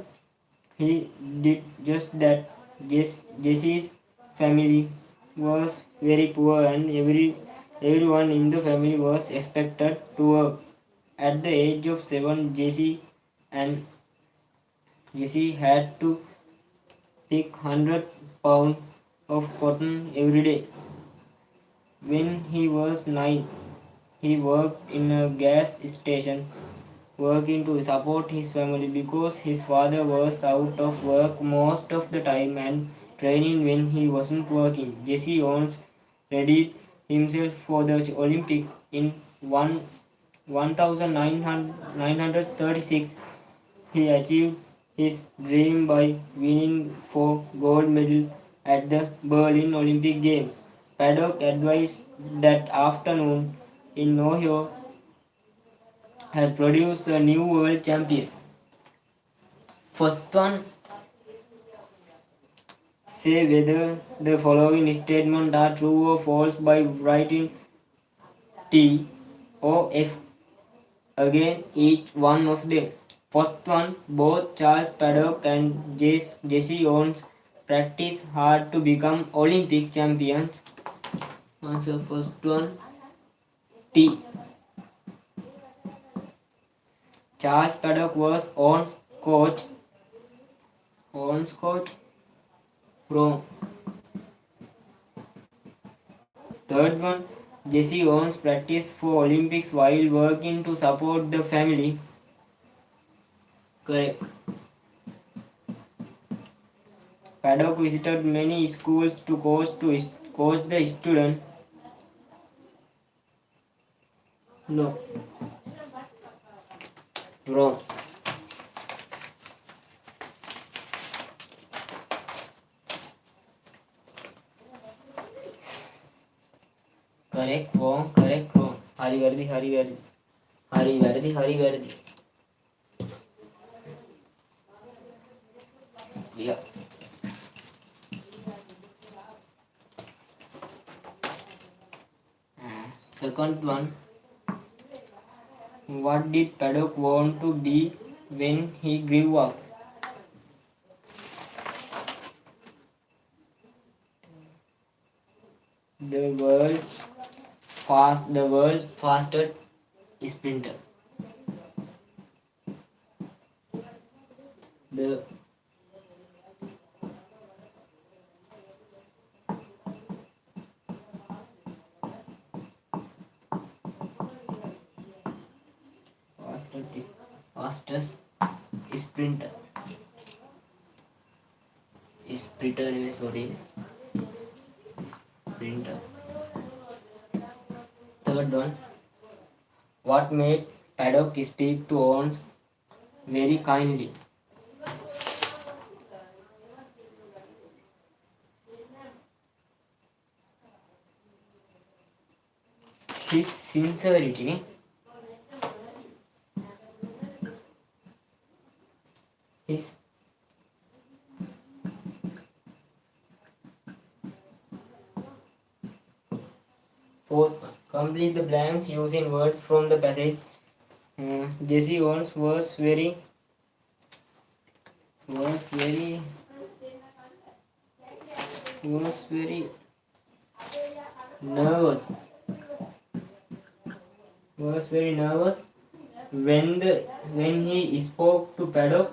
He did just that. Jesse's family was very poor and everyone in the family was expected to work. At the age of 7, Jesse had to pick 100 pounds of cotton every day. When he was 9, he worked in a gas station, working to support his family because his father was out of work most of the time and training when he wasn't working. Jesse Owens readied himself for the Olympics in 1936. He achieved his dream by winning 4 gold medals at the Berlin Olympic Games. Paddock advised that afternoon in Ohio had produced a new world champion. First one, say whether the following statements are true or false by writing T or F again each one of them. First one, both Charles Paddock and Jesse Owens practiced hard to become Olympic champions. Answer first one, T. Charles Paddock was Owens' coach. Wrong. Third one, Jesse Owens practiced for Olympics while working to support the family. Correct. Paddock visited many schools to coach the student. No. Wrong. Correct, wrong, correct, wrong. Hari Verdi. Yeah. Second one. What did Paddock want to be when he grew up? The world's fastest sprinter. The fastest sprinter. is printer name, sorry, printer. Third one, what made Paddock speak to Owens very kindly? His sincerity. His fourth one, complete the blanks using words from the passage. Jesse Owens was very nervous was very nervous when he spoke to Paddock.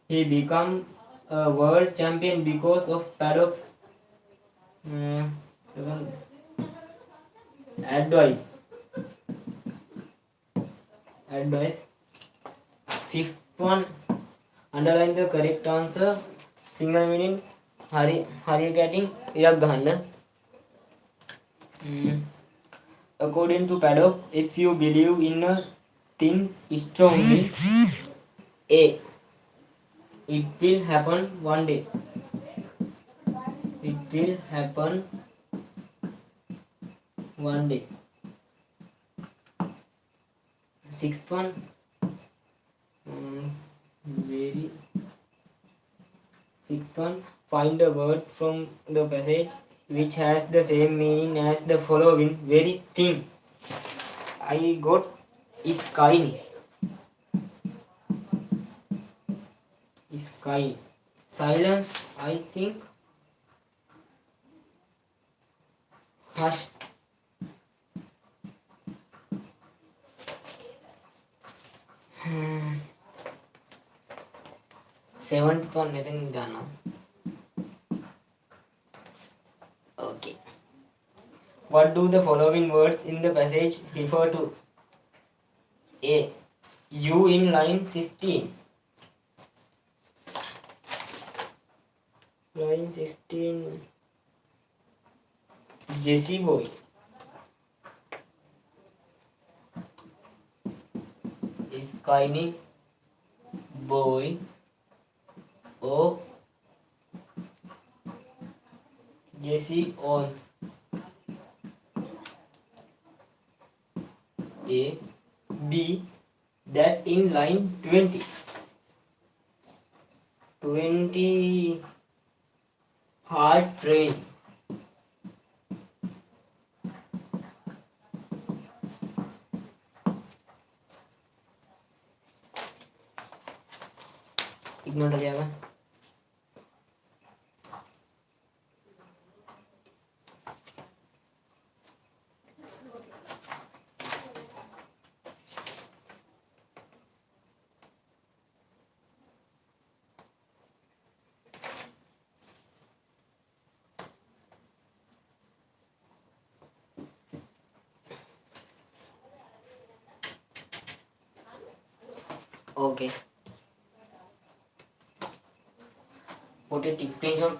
He became a world champion because of Paddock's seven advice. Fifth one, underline the correct answer. Single meaning හරියකටින් ඉරක් ගහන්න. According to Paddock, if you believe in a thing strongly, A, it will happen one day. It will happen one day. Sixth one, find a word from the passage which has the same meaning as the following very thing. I got is kind. Is kind. Silence, I think. Hush. Seventh one, nothing done now. Okay. What do the following words in the passage refer to? A, you in line 16. Line 16. Jesse boy. Is kind boy. O, Jesse on. A, B, that in line 20. 20 hard train. Ignore हो जाएगा. Okay. Put it screenshot.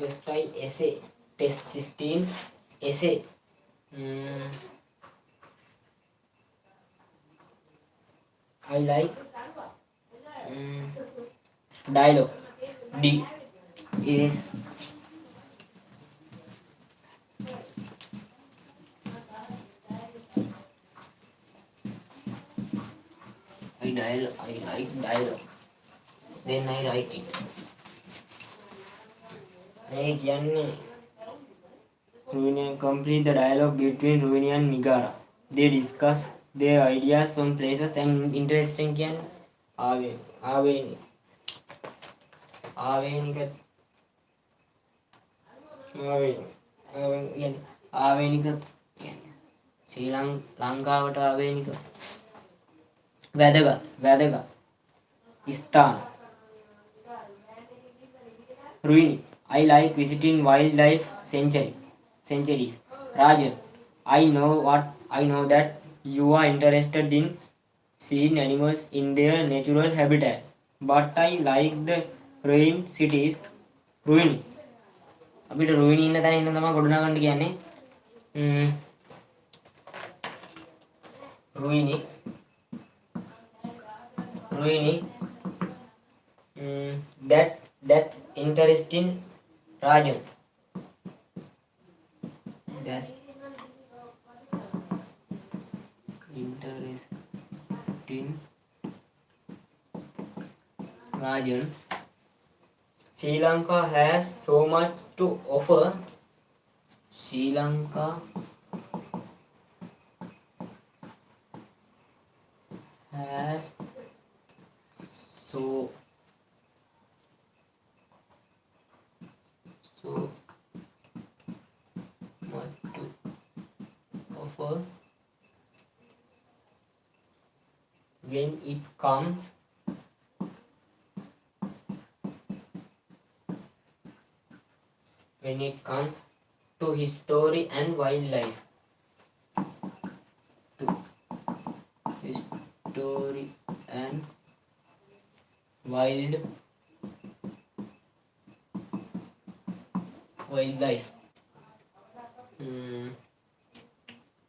Just try essay. Test 16. Essay. I like dialogue. D is I like dialogue. Then I write it. I can complete the dialogue between Ruini and Migara. They discuss their ideas on places and interesting can ආවේනික ශ්‍රී ලංකාවට ආවේනික වැදගත් ස්ථාන. Ruini, I like visiting wildlife sanctuaries. Rajan, I know that you are interested in seeing animals in their natural habitat. But I like the ruined cities. Ruin. අපිට රුයිනි ඉන්න තැන ඉන්න තමයි ගොඩනගන්න කියන්නේ. රුයිනි. රුයිනි. That's interesting, Rajan. That's interesting, Rajan. Sri Lanka has so much to offer. Sri Lanka has so much to offer when it comes to history and wildlife. To history and wildlife.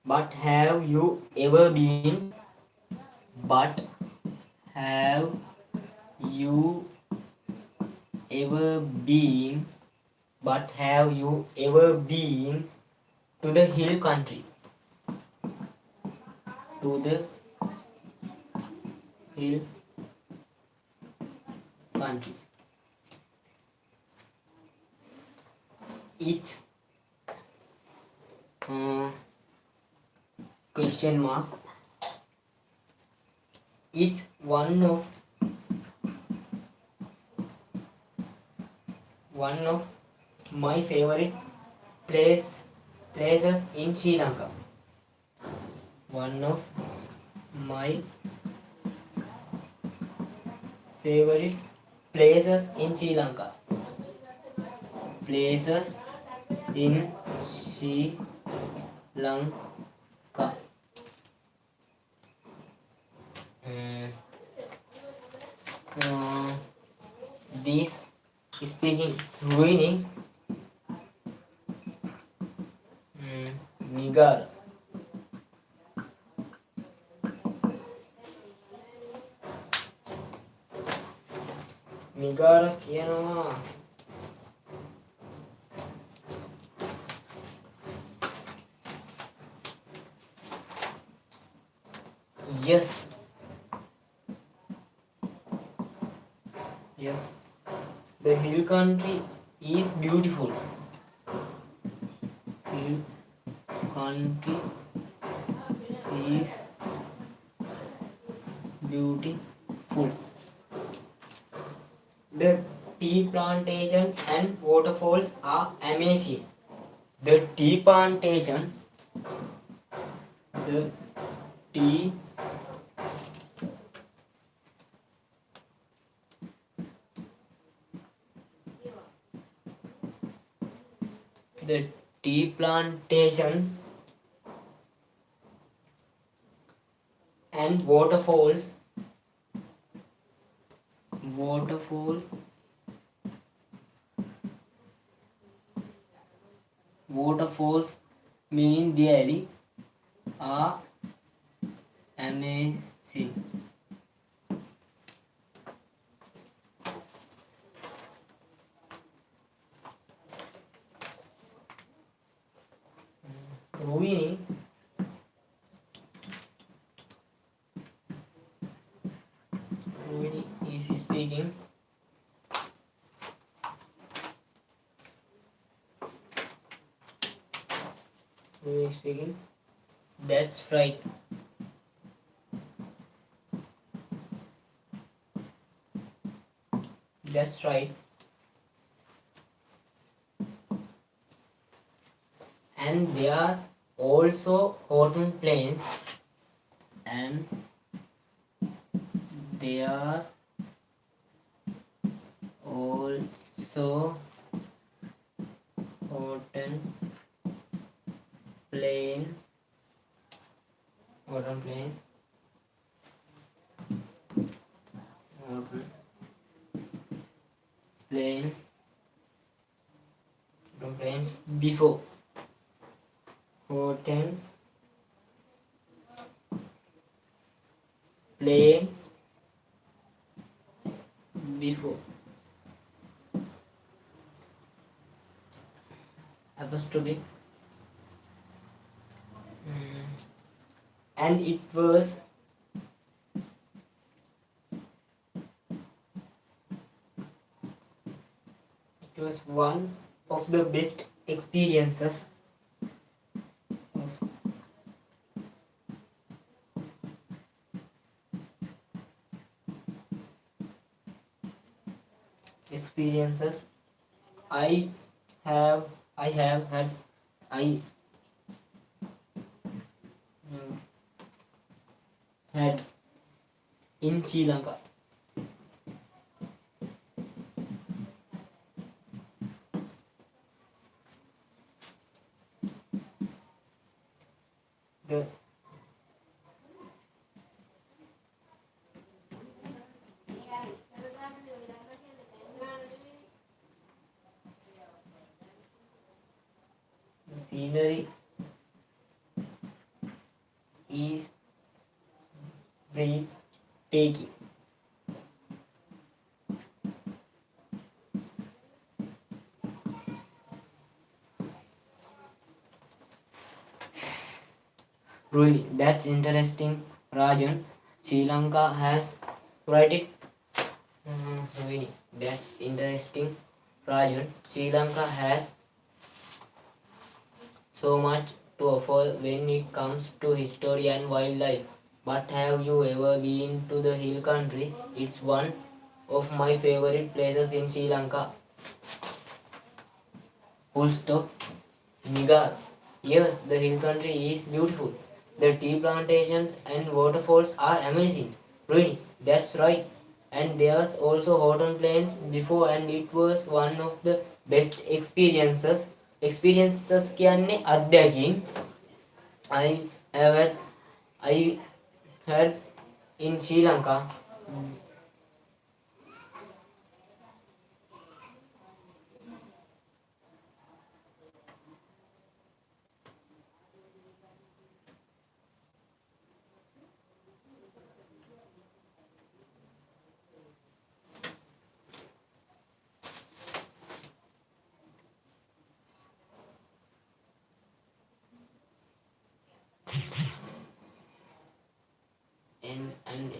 But have you ever been to the hill country? To the hill country. It's question mark. It's one of my favorite places in Sri Lanka. One of my favorite places in Sri Lanka. Places in Sri Lanka. This speaking ruining Nigar. Nigar කියනවා. Yes. The hill country is beautiful. Hill country is beautiful. The tea plantation and waterfalls are amazing. The tea plantation, the tea plantation and waterfalls meaning there are amazing. Ruini is speaking. Ruini is speaking. That's right. That's right. And there's also Horton Plains. And there's also Horton Open plain. Open plain. Open plains before. 410 plain before apostrophe. And it was one of the best experiences I have had I had in Sri Lanka. The scenery is breathtaking. Really, that's interesting, Rajan. Sri Lanka has right. Really, that's interesting, Rajan. Sri Lanka has so much to offer when it comes to history and wildlife. But have you ever been to the hill country? It's one of my favorite places in Sri Lanka. Full stop. Nigar. Yes, the hill country is beautiful. The tea plantations and waterfalls are amazing. Really, that's right. And there's also Horton Plains before, and it was one of the best experiences. Experiences කියන්නේ අත්දැකීම් I have had I had in Sri Lanka. And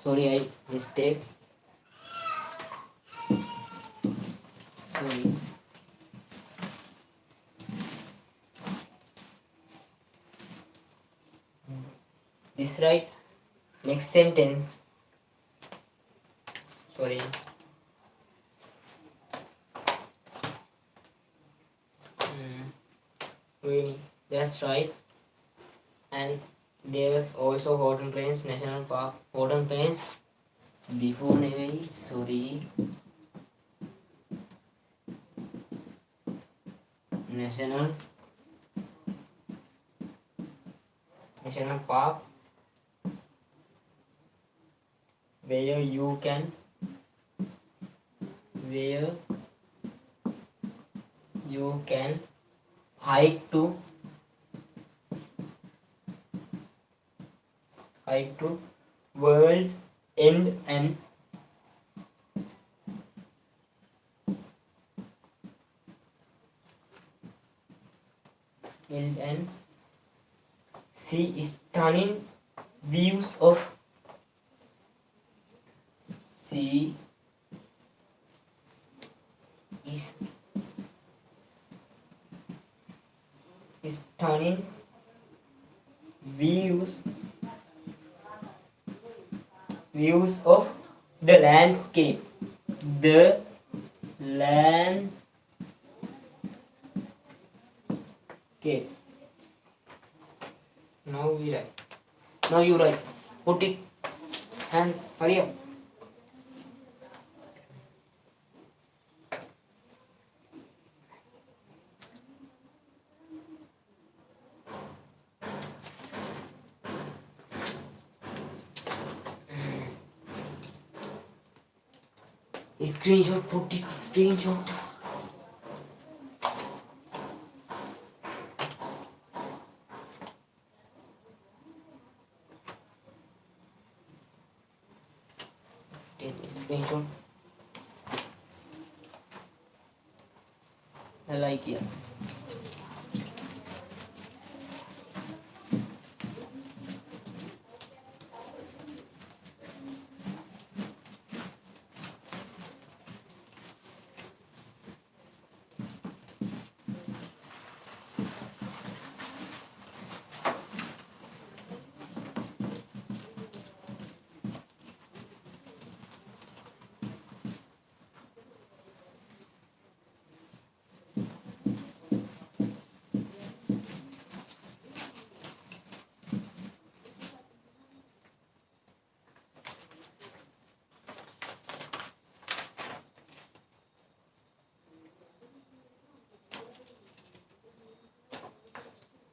sorry, I mistake. Sorry. This right. Next sentence. Sorry. Really, that's right. And there's also Horton Plains National Park. Horton Plains before නෙවෙයි, sorry. National Park where you can hike to World's End and see stunning views of stunning views of The landscape. The landscape. Now we write. Now you write. Put it and hurry up. Screenshot, put it, screenshot. Take a screenshot. I like it.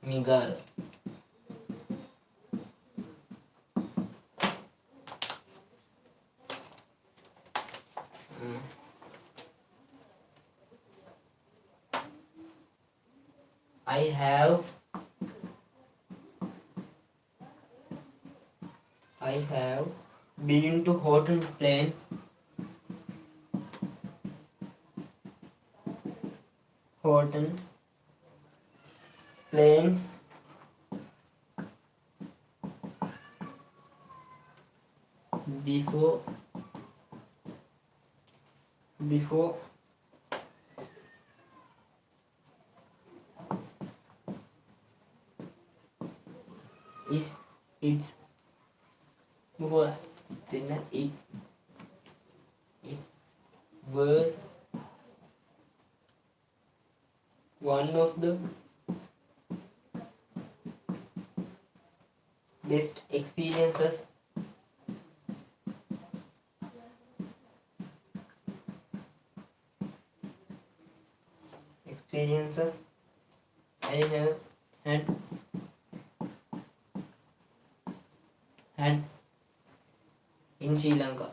Miguel. I have been to Horton Plains. Horton Plains before is it's before it was one of the best experiences I have had in Sri Lanka.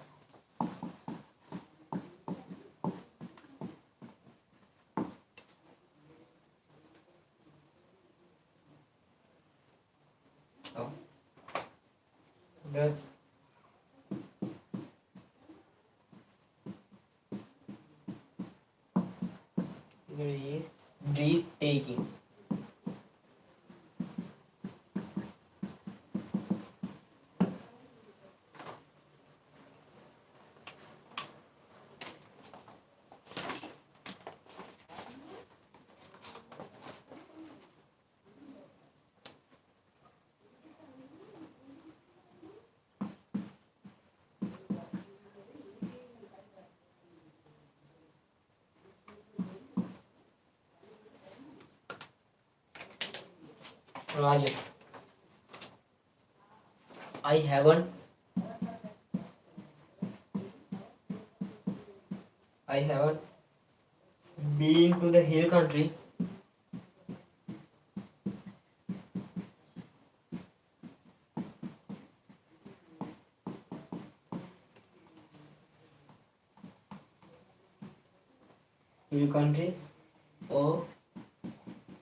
Oh. The figure is breathtaking. Rajan. I haven't been to the hill country. Hill country. Oh,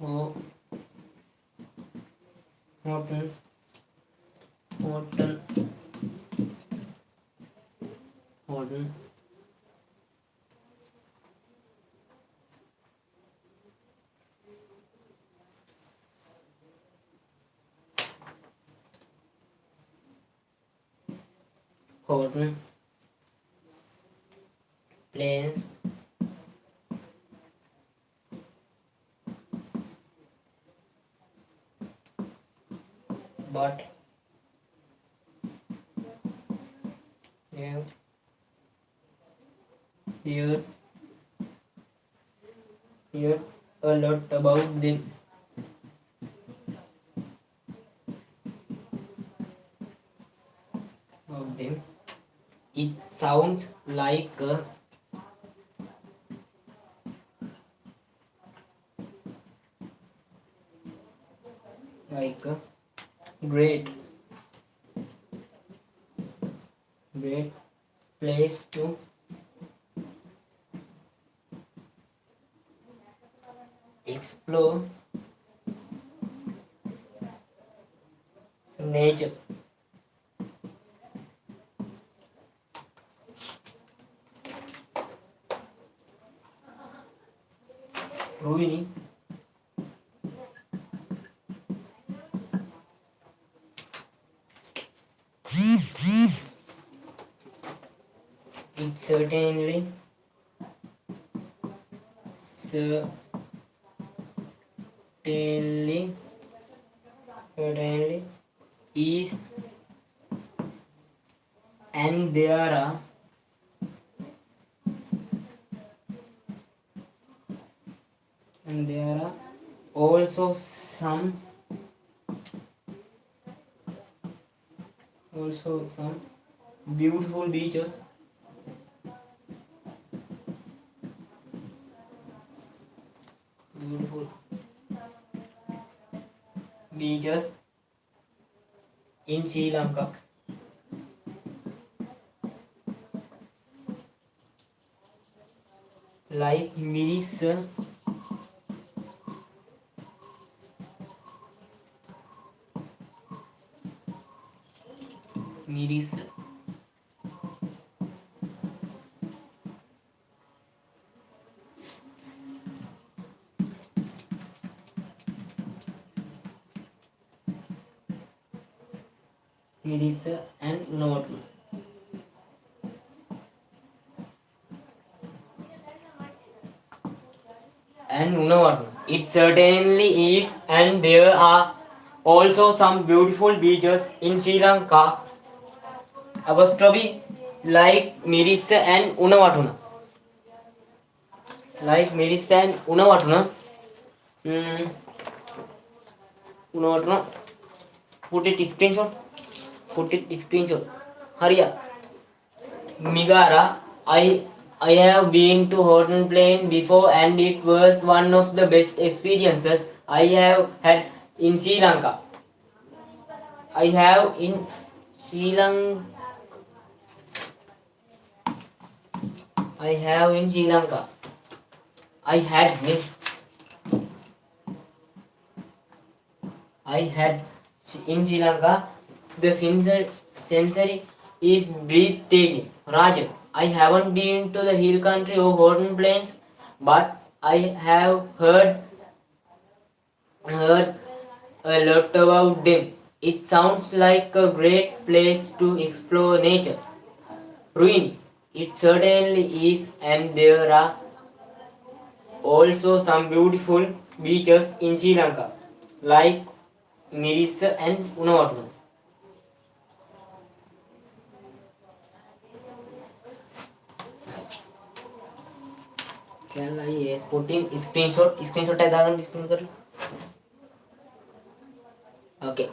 oh, Horton, Horton, Horton. Horton Plains but yeah, heard a lot about them. It sounds like a great place to explore nature. Ruini, it certainly is, and there are also some beautiful beaches in Sri Lanka, like Mirissa. Mirissa and Unawatuna. It certainly is, and there are also some beautiful beaches in Sri Lanka, apostrophe, like Mirissa and Unawatuna. Mm, Unawatuna. Put it screenshot. Hurry up. Migara, I have been to Horton Plain before, and it was one of the best experiences I have had in Sri Lanka. I have in Sri Lanka. I had in Sri Lanka. The sensory is breathtaking. Rajan, I haven't been to the hill country or Horton Plains, but I have heard a lot about them. It sounds like a great place to explore nature. Ruini, it certainly is, and there are also some beautiful beaches in Sri Lanka, like Mirissa and Unawatuna. चल भाई ये sporting screenshot है दागन screen कर लो okay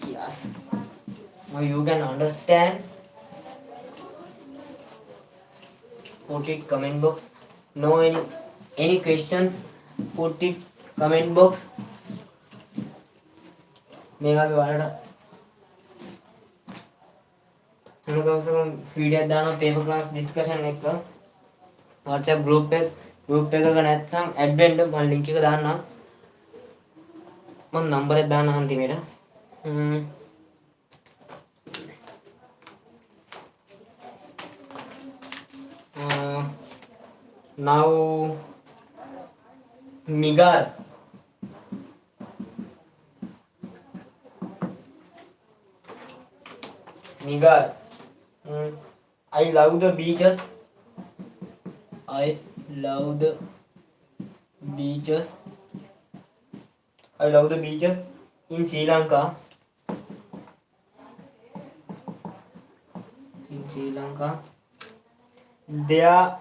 yes now you can understand put it comment box no any questions put it comment box මේවාගේ වලට මොන දවසක video එකක් දානවා පේපර් ක්ලාස් ඩිස්කෂන් එක WhatsApp group එකක නැත්නම් ඇඩ් වෙන්න මම link එක දාන්නම් මම නම්බර් එක දාන්න අන්තිමේට now Migar I love the beaches beaches. I love the beaches in Sri Lanka. In Sri Lanka, they are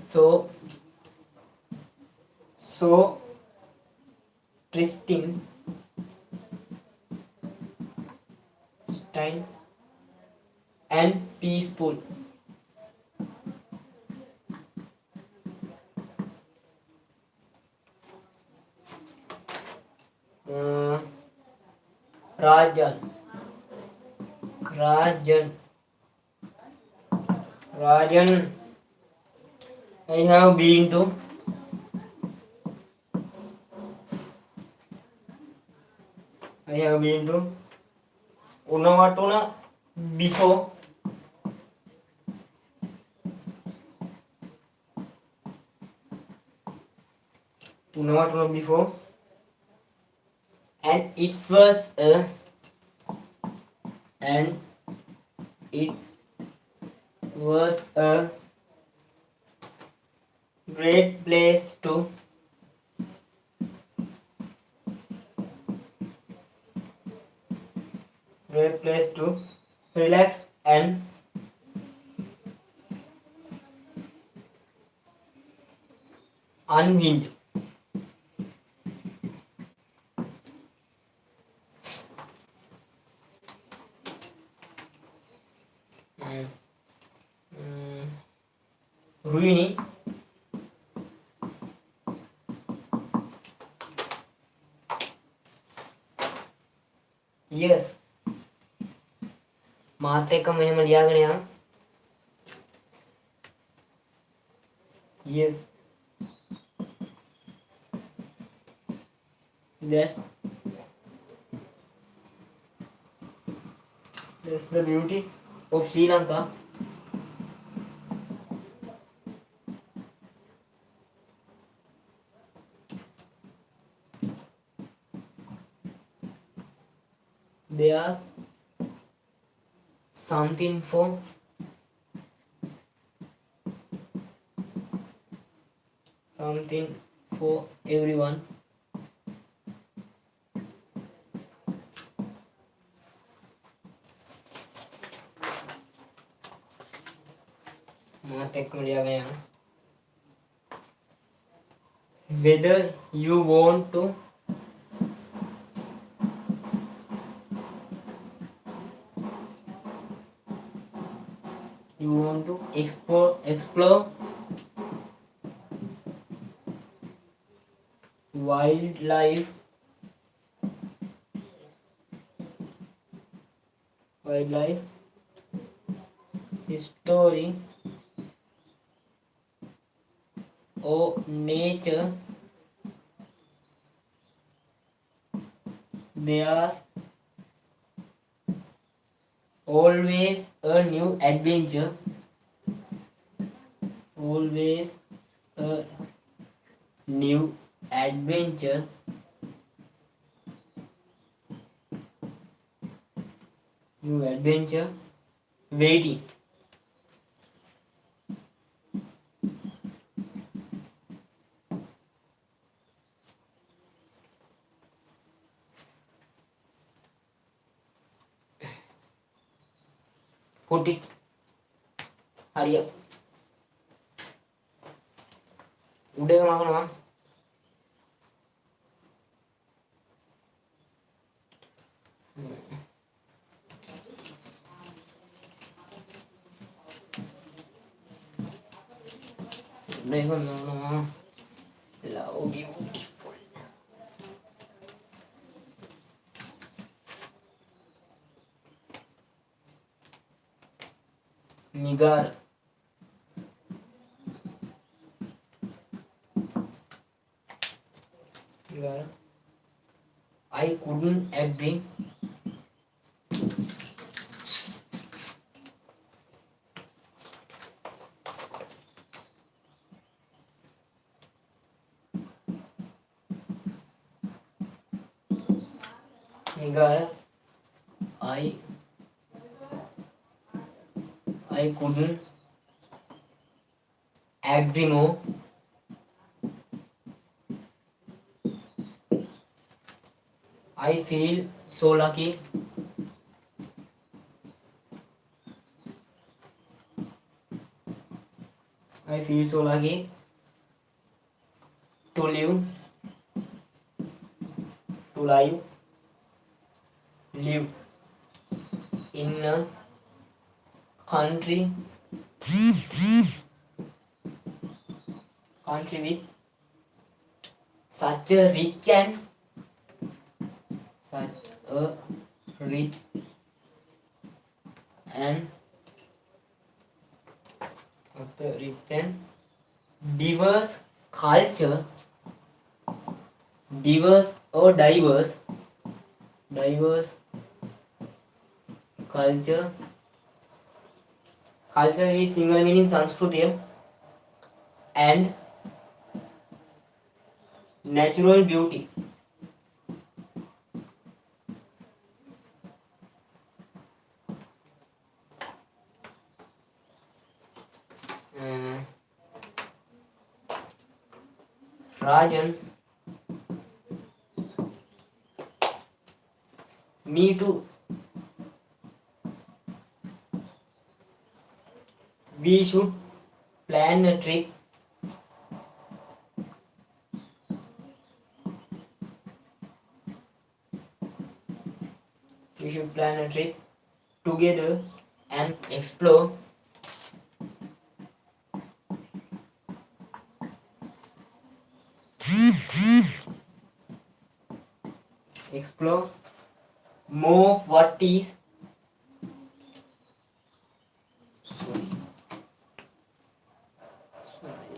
so pristine and peaceful. Uh, Rajan, Rajan, Rajan. I have been to. Unawatuna before. Unawatuna before, and it was a great place to relax and unwind. Ruini. Yes. මාත් එක්ක මෙහෙම ලියාගෙන යන්න. Yes. That's the beauty of Sri Lanka. There's something for everyone. Whether you want to explore wildlife history or nature, there's always a new adventure. Waiting. Put it. Hurry up. උඩ එක මකනවා. උඩ එක මකනවා. Love beautiful. Nigar. I couldn't agree Nigar, I I couldn't agree more. I feel so lucky. I feel so lucky to live live in a country with such a rich and such a rich and diverse culture, diverse culture. Culture is single meaning Sanskriti and natural beauty. Rajan, me too. We should plan a trip. We should plan a trip together and explore more of what is sorry.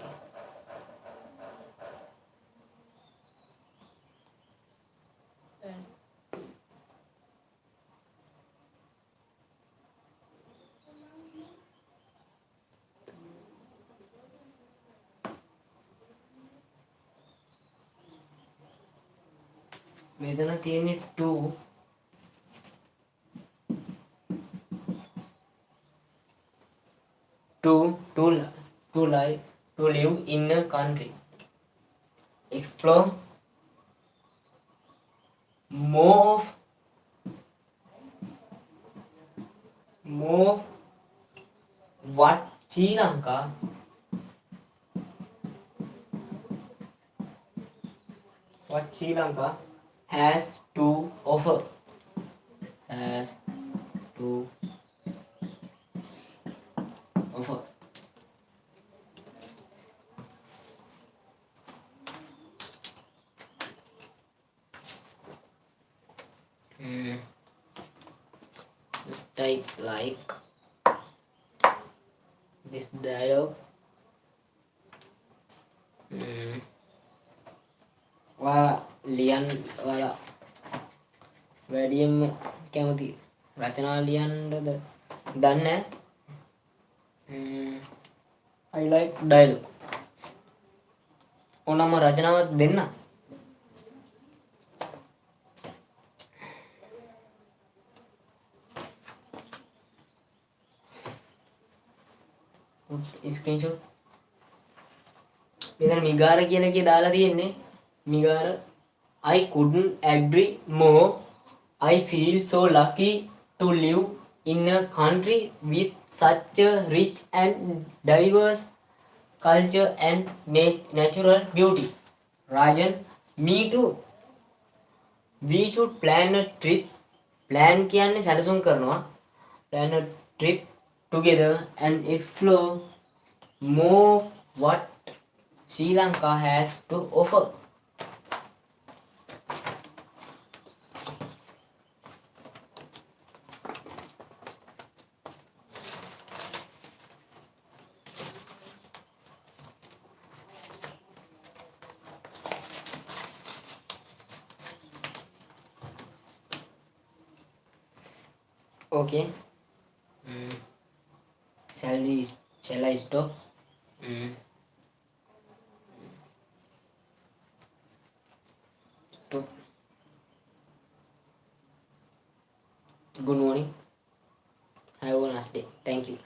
මෙතන තියෙන්නේ to live in a country, explore more what Sri Lanka has to offer. Has to offer. Just type like this dialogue. ලියන් ඔයාලා වැඩියෙන්ම කැමති රචනා ලියන්නද දන්නේ I like dialogue. ඕනම රචනාවක් දෙන්න. screenshot. මෙතන මිගාර කියන එකේ දාලා තියෙන්නේ මිගාර I couldn't agree more. I feel so lucky to live in a country with such a rich and diverse culture and natural beauty. Rajan, me too. We should plan a trip. Plan කියන්නේ සැලසුම් කරනවා. Plan a trip together and explore more what Sri Lanka has to offer. Okay. Shall I stop? Stop. Good morning. Have a nice day. Thank you.